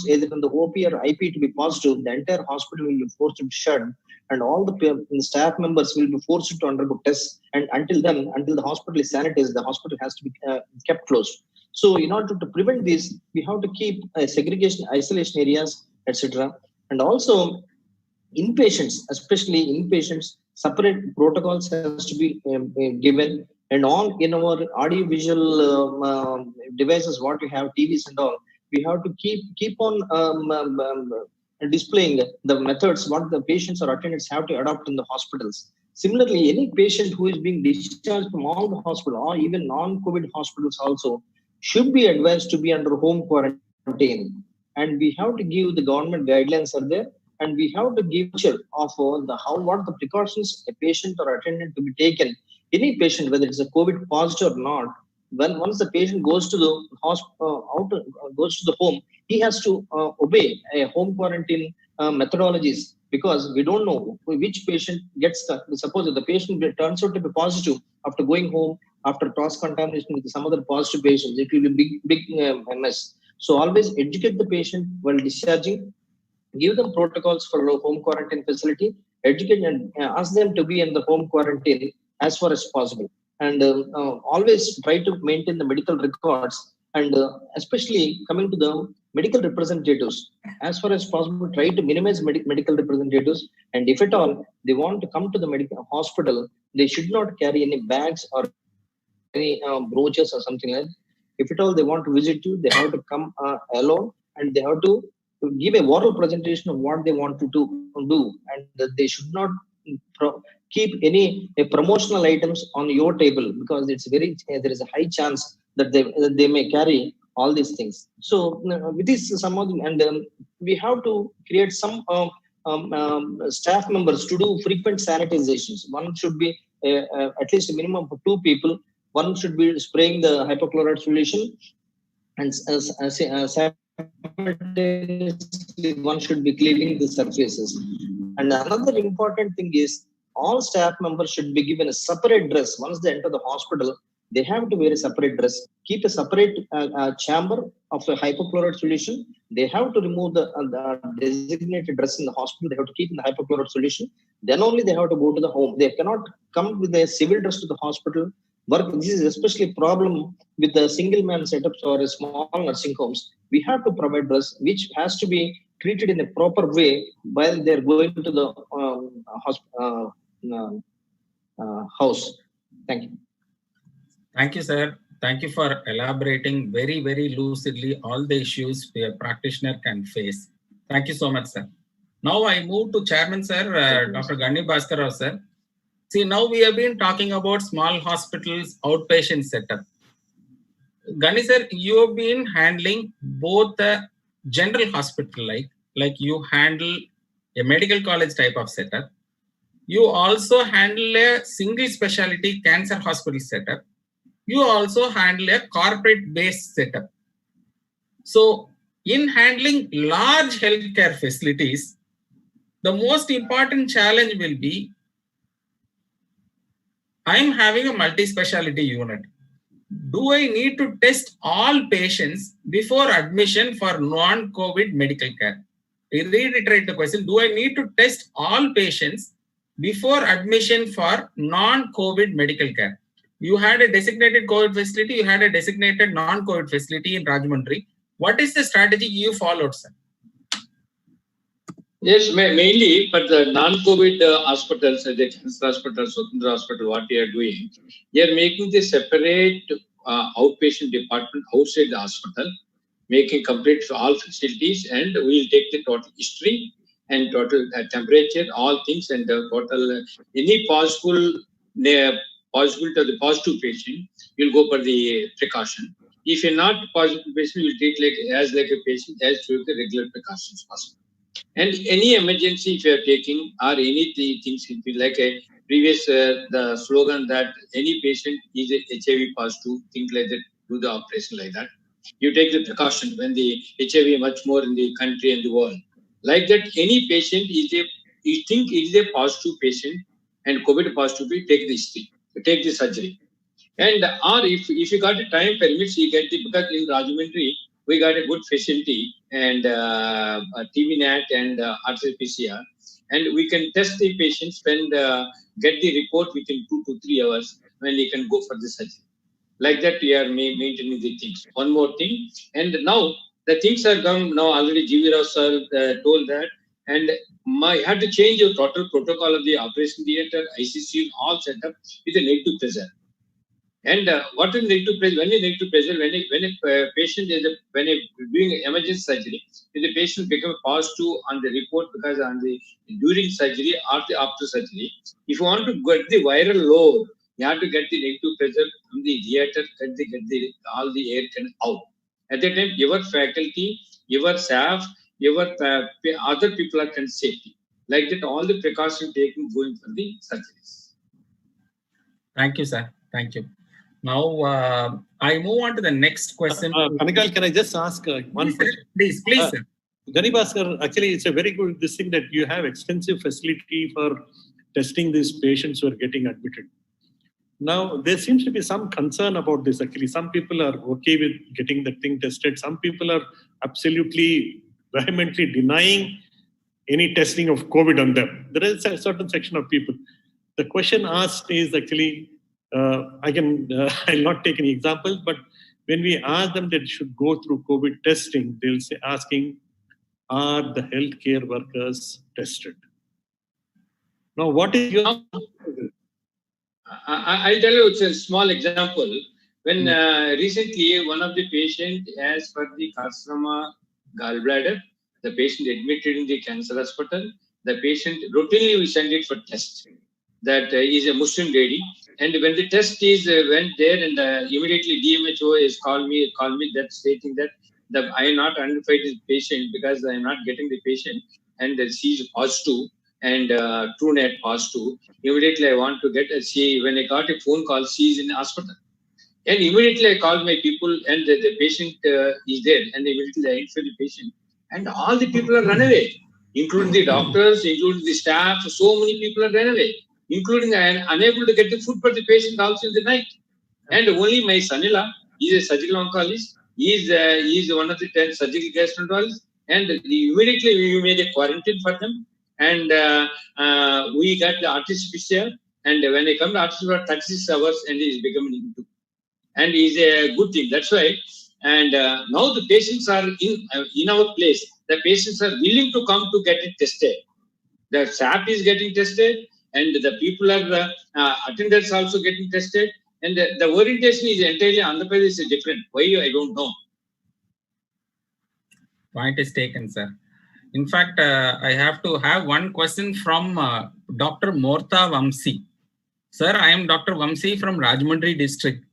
I: either in the OP or IP to be positive, the entire hospital will be forced to shut, and all the staff members will be forced to undergo tests. And until the hospital is sanitized, the hospital has to be kept closed. So in order to prevent this, we have to keep segregation, isolation areas, etc. And also inpatients, especially inpatients, separate protocols has to be given. And all in our audio-visual devices, what we have, TVs and all, we have to keep on displaying the methods what the patients or attendants have to adopt in the hospitals. Similarly, any patient who is being discharged from all the hospital or even non-COVID hospitals also should be advised to be under home quarantine. And we have to give the government guidelines are there, and we have to give picture of what the precautions a patient or attendant to be taken. Any patient, whether it's a COVID positive or not, once the patient goes to the goes to the home, he has to obey a home quarantine methodologies, because we don't know which patient gets. Suppose if the patient turns out to be positive after going home after cross contamination with some other positive patients, it will be big mess. So always educate the patient while discharging, give them protocols for a home quarantine facility, educate and ask them to be in the home quarantine as far as possible. And always try to maintain the medical records, and especially coming to the medical representatives, as far as possible, try to minimize medical representatives. And if at all they want to come to the medical hospital, they should not carry any bags or any brochures or something like that. If at all they want to visit you, they have to come alone, and they have to give a oral presentation of what they want to do, and that they should not keep any promotional items on your table, because it's very there is a high chance that they may carry all these things. So with this, some of them, and we have to create some staff members to do frequent sanitizations. One should be at least a minimum of 2 people. One should be spraying the hypochlorite solution, and simultaneously one should be cleaning the surfaces. And another important thing is all staff members should be given a separate dress. Once they enter the hospital, they have to wear a separate dress, keep a separate chamber of a hypochlorite solution. They have to remove the designated dress in the hospital. They have to keep in the hypochlorite solution. Then only they have to go to the home. They cannot come with a civil dress to the hospital. This is especially a problem with the single man setups or small nursing homes. We have to provide dress which has to be treated in a proper way while they're going to the house. Thank you.
A: Thank you, sir. Thank you for elaborating very, very lucidly all the issues a practitioner can face. Thank you so much, sir. Now I move to Chairman, sir, Dr. Ganni Bhaskar Rao, sir. See, now we have been talking about small hospitals, outpatient setup. Ganni, sir, you have been handling both the general hospital, like you handle a medical college type of setup. You also handle a single specialty cancer hospital setup. You also handle a corporate-based setup. So, in handling large healthcare facilities, the most important challenge will be, I'm having a multi-specialty unit. Do I need to test all patients before admission for non-COVID medical care? I reiterate the question, do I need to test all patients before admission for non-COVID medical care? You had a designated COVID facility, you had a designated non-COVID facility in Rajahmundry. What is the strategy you followed, sir?
F: Yes, mainly for the non-COVID hospitals, the cancer hospital, Swatandra Hospital, what we are doing, we are making the separate outpatient department outside the hospital, making complete for all facilities, and we will take the total history and total temperature, all things, and the total any possible possibility of the positive patient, you'll go for the precaution. If you're not positive patient, you'll treat like a patient as to the regular precautions possible. And any emergency if you are taking or any things, like a previous the slogan that any patient is a HIV positive, things like that, do the operation like that. You take the precaution when the HIV much more in the country and the world. Like that, any patient is you think is a positive patient and COVID positive, take the history, take the surgery. And or if you got a time permits, you get the, because in Rajahmundry, we got a good facility and TVNAT and RT-PCR, and we can test the patients and get the report within 2 to 3 hours when they can go for the surgery. Like that, we are maintaining the things. One more thing, and now the things are come now. Already GV Rao sir told that, and I had to change your total protocol of the operation theatre, ICC, all set up with a negative pressure. And what is negative pressure? When a negative pressure, when a patient is doing emergency surgery, if the patient becomes positive on the report because on the during surgery or the after surgery, if you want to get the viral load, you have to get the negative pressure from the theater, get all the air out. At that time, your faculty, your staff, your other people are safety. Like that, all the precautions taken going for the surgeries.
A: Thank you, sir. Thank you. Now, I move on to the next question.
C: Kanikal, can I just ask one question?
A: Please, sir.
C: Ganni Bhaskar, actually, it's a very good thing that you have extensive facility for testing these patients who are getting admitted. Now, there seems to be some concern about this. Actually, some people are okay with getting the thing tested. Some people are absolutely vehemently denying any testing of COVID on them. There is a certain section of people. The question asked is actually, I'll not take any examples, but when we ask them that should go through COVID testing, they'll say asking, are the healthcare workers tested? Now, what is your...
F: I'll tell you, it's a small example. When recently one of the patient, as per the carcinoma gallbladder, the patient admitted in the cancer hospital, the patient routinely we send it for test. That is a Muslim lady, and when the test is went there, and immediately DMHO is called me that stating that I am not identified this patient because I am not getting the patient, and she is positive and TrueNet positive. Immediately I want to get when I got a phone call, she is in the hospital. And immediately I called my people, and the patient is there, and immediately I identified the patient. And all the people are run away, including the doctors, including the staff. So many people are run away, including I am unable to get the food for the patient also in the night. And only my son-in-law, he is a surgical oncologist. He is one of the 10 surgical gastroenterologists. And immediately we made a quarantine for them. And we got the RT-PCR. And when I come to RT for 36 hours, and he is becoming into. And is a good thing. That's why. And now the patients are in our place. The patients are willing to come to get it tested. The SAP is getting tested, and the people are attendants also getting tested. And the orientation is entirely Andhra Pradesh is different. Why I don't know.
A: Point is taken, sir. In fact, I have to have one question from Dr. Mortha Vamsi. Sir, I am Dr. Vamsi from Rajahmundry district.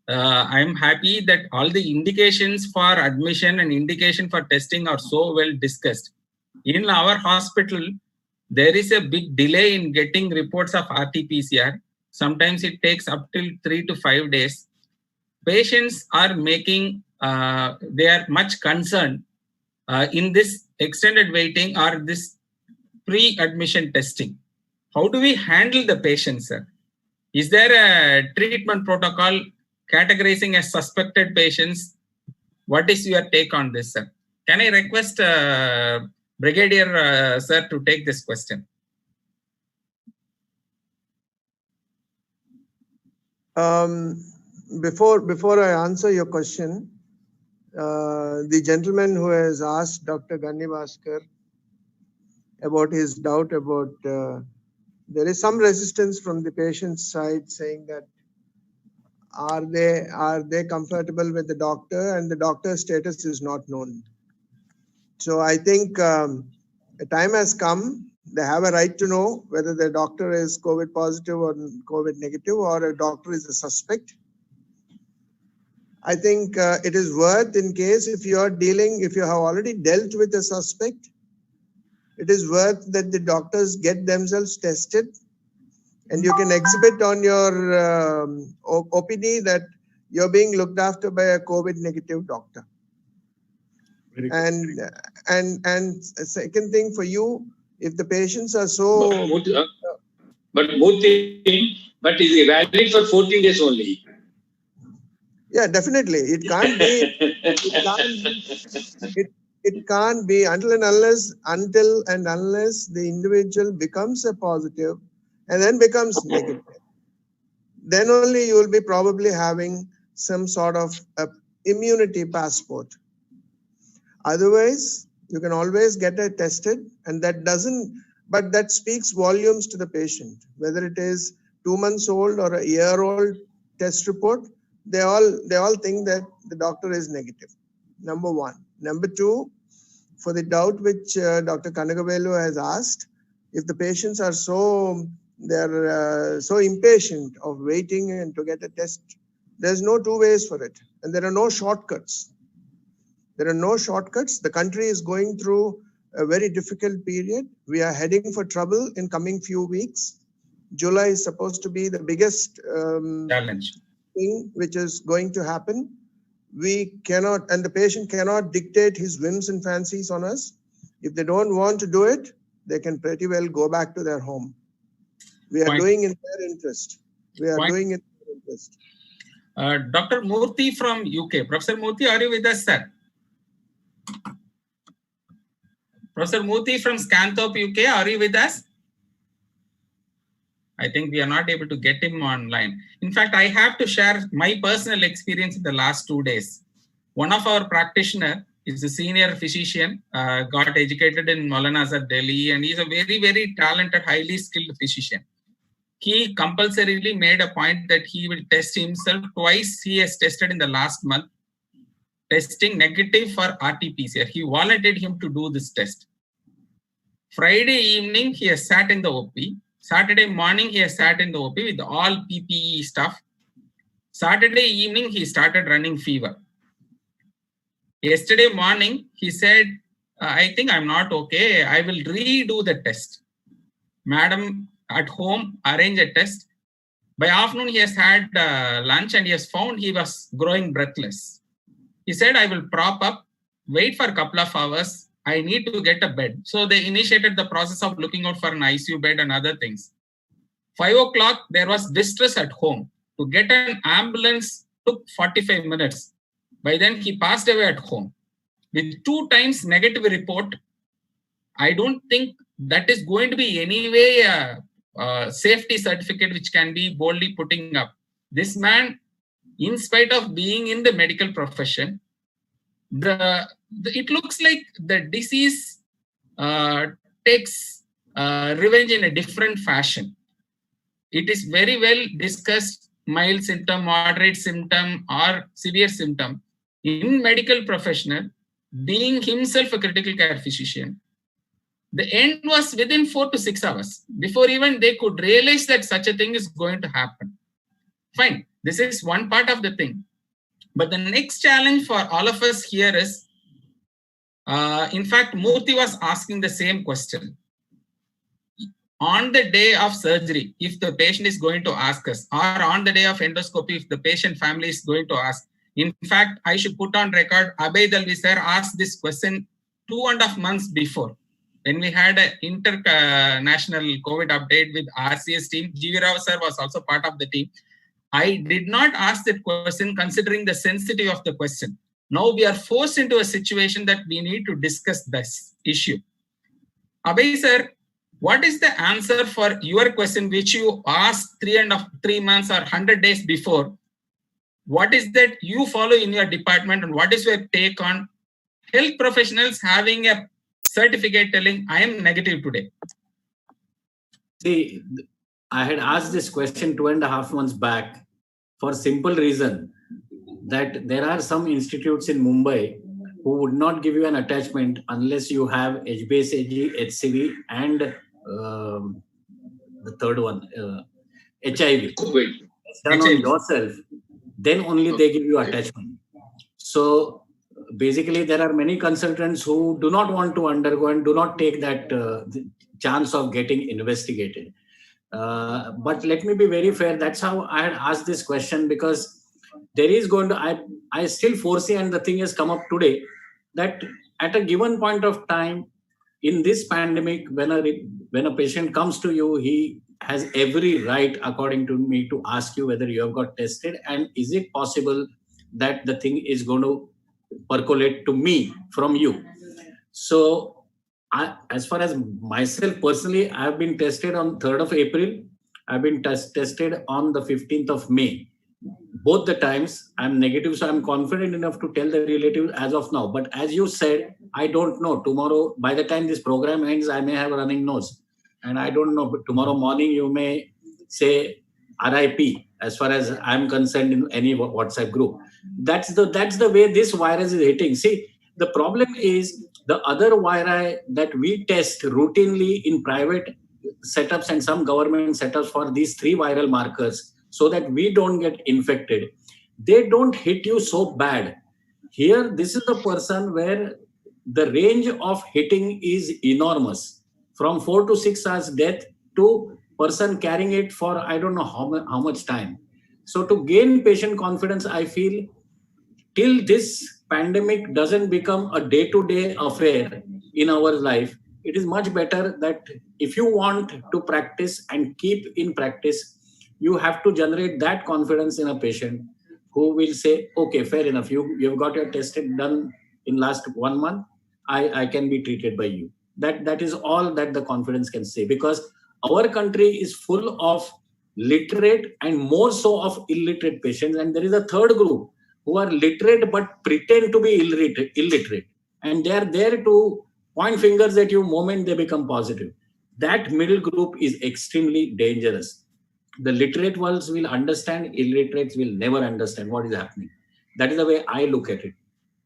A: I am happy that all the indications for admission and indication for testing are so well discussed. In our hospital, there is a big delay in getting reports of RT-PCR. Sometimes it takes up till 3 to 5 days. Patients are making, they are much concerned in this extended waiting or this pre-admission testing. How do we handle the patients, sir? Is there a treatment protocol categorizing as suspected patients? What is your take on this, sir? Can I request Brigadier sir to take this question?
B: Before I answer your question, the gentleman who has asked Dr. Gannivaskar about his doubt about there is some resistance from the patient's side saying that are they comfortable with the doctor, and the doctor's status is not known. So I think the time has come. They have a right to know whether the doctor is COVID positive or COVID negative, or a doctor is a suspect. I think it is worth, in case if you have already dealt with a suspect, it is worth that the doctors get themselves tested, and you can exhibit on your OPD that you're being looked after by a COVID negative doctor. And second thing for you, if the patients are so...
F: But is it valid for 14 days only?
B: Yeah, definitely. It can't be. It can't be until and unless the individual becomes a positive and then becomes negative. Then only you will be probably having some sort of immunity passport. Otherwise, you can always get it tested, and that speaks volumes to the patient. Whether it is 2 months old or a year-old test report, they all think that the doctor is negative. Number one. Number two, for the doubt which Dr. Kanagavelu has asked, if the patients are so impatient of waiting and to get a test, there's no two ways for it, and there are no shortcuts. The country is going through a very difficult period. We are heading for trouble in coming few weeks. July is supposed to be the biggest
A: challenge
B: thing which is going to happen. We cannot, and the patient cannot dictate his whims and fancies on us. If they don't want to do it, they can pretty well go back to their home. We are doing in their interest.
A: Dr. Murthy from UK. Professor Murthy, are you with us, sir? Professor Murthy from Scunthorpe, UK, are you with us? I think we are not able to get him online. In fact, I have to share my personal experience in the last 2 days. One of our practitioners is a senior physician, got educated in Maulana Azhar, Delhi, and he's a very, very talented, highly skilled physician. he compulsorily made a point that he will test himself twice. He has tested in the last month, testing negative for RT-PCR. He volunteered him to do this test. Friday evening, he has sat in the OP. Saturday morning, he has sat in the OP with all PPE stuff. Saturday evening, he started running fever. Yesterday morning, he said, I think I'm not okay. I will redo the test. Madam at home arrange a test. By afternoon, he has had lunch and he has found he was growing breathless. He said, I will prop up, wait for a couple of hours. I need to get a bed. So they initiated the process of looking out for an ICU bed and other things. 5 o'clock, there was distress at home. To get an ambulance took 45 minutes. By then, he passed away at home. With 2 times negative report, I don't think that is going to be anyway a safety certificate which can be boldly putting up. This man, in spite of being in the medical profession, it looks like the disease takes revenge in a different fashion. It is very well discussed, mild symptom, moderate symptom, or severe symptom. In medical professional, being himself a critical care physician, the end was within 4 to 6 hours before even they could realize that such a thing is going to happen. Fine, this is one part of the thing. But the next challenge for all of us here is, in fact, Murthy was asking the same question. On the day of surgery, if the patient is going to ask us, or on the day of endoscopy, if the patient family is going to ask. In fact, I should put on record, Abhay Dalvi sir asked this question 2.5 months before. When we had an international COVID update with RCS team, GV Rao sir was also part of the team. I did not ask that question considering the sensitivity of the question. Now we are forced into a situation that we need to discuss this issue. Abhay sir, what is the answer for your question which you asked 3 months or 100 days before? What is that you follow in your department, and what is your take on health professionals having a certificate telling I am negative today?
E: See, I had asked this question 2.5 months back for simple reason that there are some institutes in Mumbai who would not give you an attachment unless you have HbSAg, HCV, and the third one, HIV.
F: COVID.
E: It's done on yourself, then only they give you attachment. So basically, there are many consultants who do not want to undergo and do not take that chance of getting investigated. But let me be very fair. That's how I had asked this question, because there is going to, I still foresee, and the thing has come up today, that at a given point of time in this pandemic, when a patient comes to you, he has every right, according to me, to ask you whether you have got tested, and is it possible that the thing is going to percolate to me from you. So as far as myself personally, I've been tested on 3rd of April. I've been tested on the 15th of May. Both the times I'm negative, so I'm confident enough to tell the relative as of now. But as you said, I don't know. Tomorrow, by the time this program ends, I may have a running nose. And I don't know, but tomorrow morning you may say RIP as far as I'm concerned in any WhatsApp group. That's the way this virus is hitting. See, the problem is the other viri that we test routinely in private setups and some government setups for these 3 viral markers so that we don't get infected. They don't hit you so bad. Here, this is the person where the range of hitting is enormous. From 4 to 6 hours death to person carrying it for I don't know how much time. So to gain patient confidence, I feel till this pandemic doesn't become a day-to-day affair in our life, it is much better that if you want to practice and keep in practice, you have to generate that confidence in a patient who will say, okay, fair enough, you've got your tested done in last 1 month, I can be treated by you. That is all that the confidence can say, because our country is full of literate and more so of illiterate patients. And there is a third group who are literate but pretend to be illiterate. And they are there to point fingers at you moment they become positive. That middle group is extremely dangerous. The literate ones will understand, illiterates will never understand what is happening. That is the way I look at it.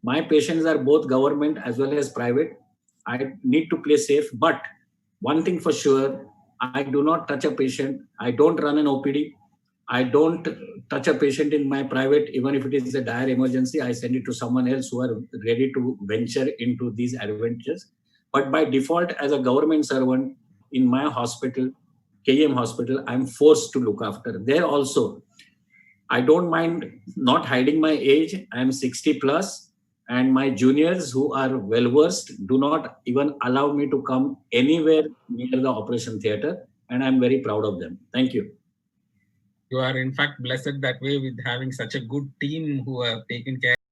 E: My patients are both government as well as private. I need to play safe, but one thing for sure, I do not touch a patient. I don't run an OPD. I don't touch a patient in my private, even if it is a dire emergency. I send it to someone else who are ready to venture into these adventures. But by default, as a government servant in my hospital, KEM hospital, I'm forced to look after. There also, I don't mind not hiding my age. I'm 60 plus, and my juniors who are well versed do not even allow me to come anywhere near the operation theater, and I'm very proud of them. Thank you.
A: You are in fact blessed that way with having such a good team who have taken care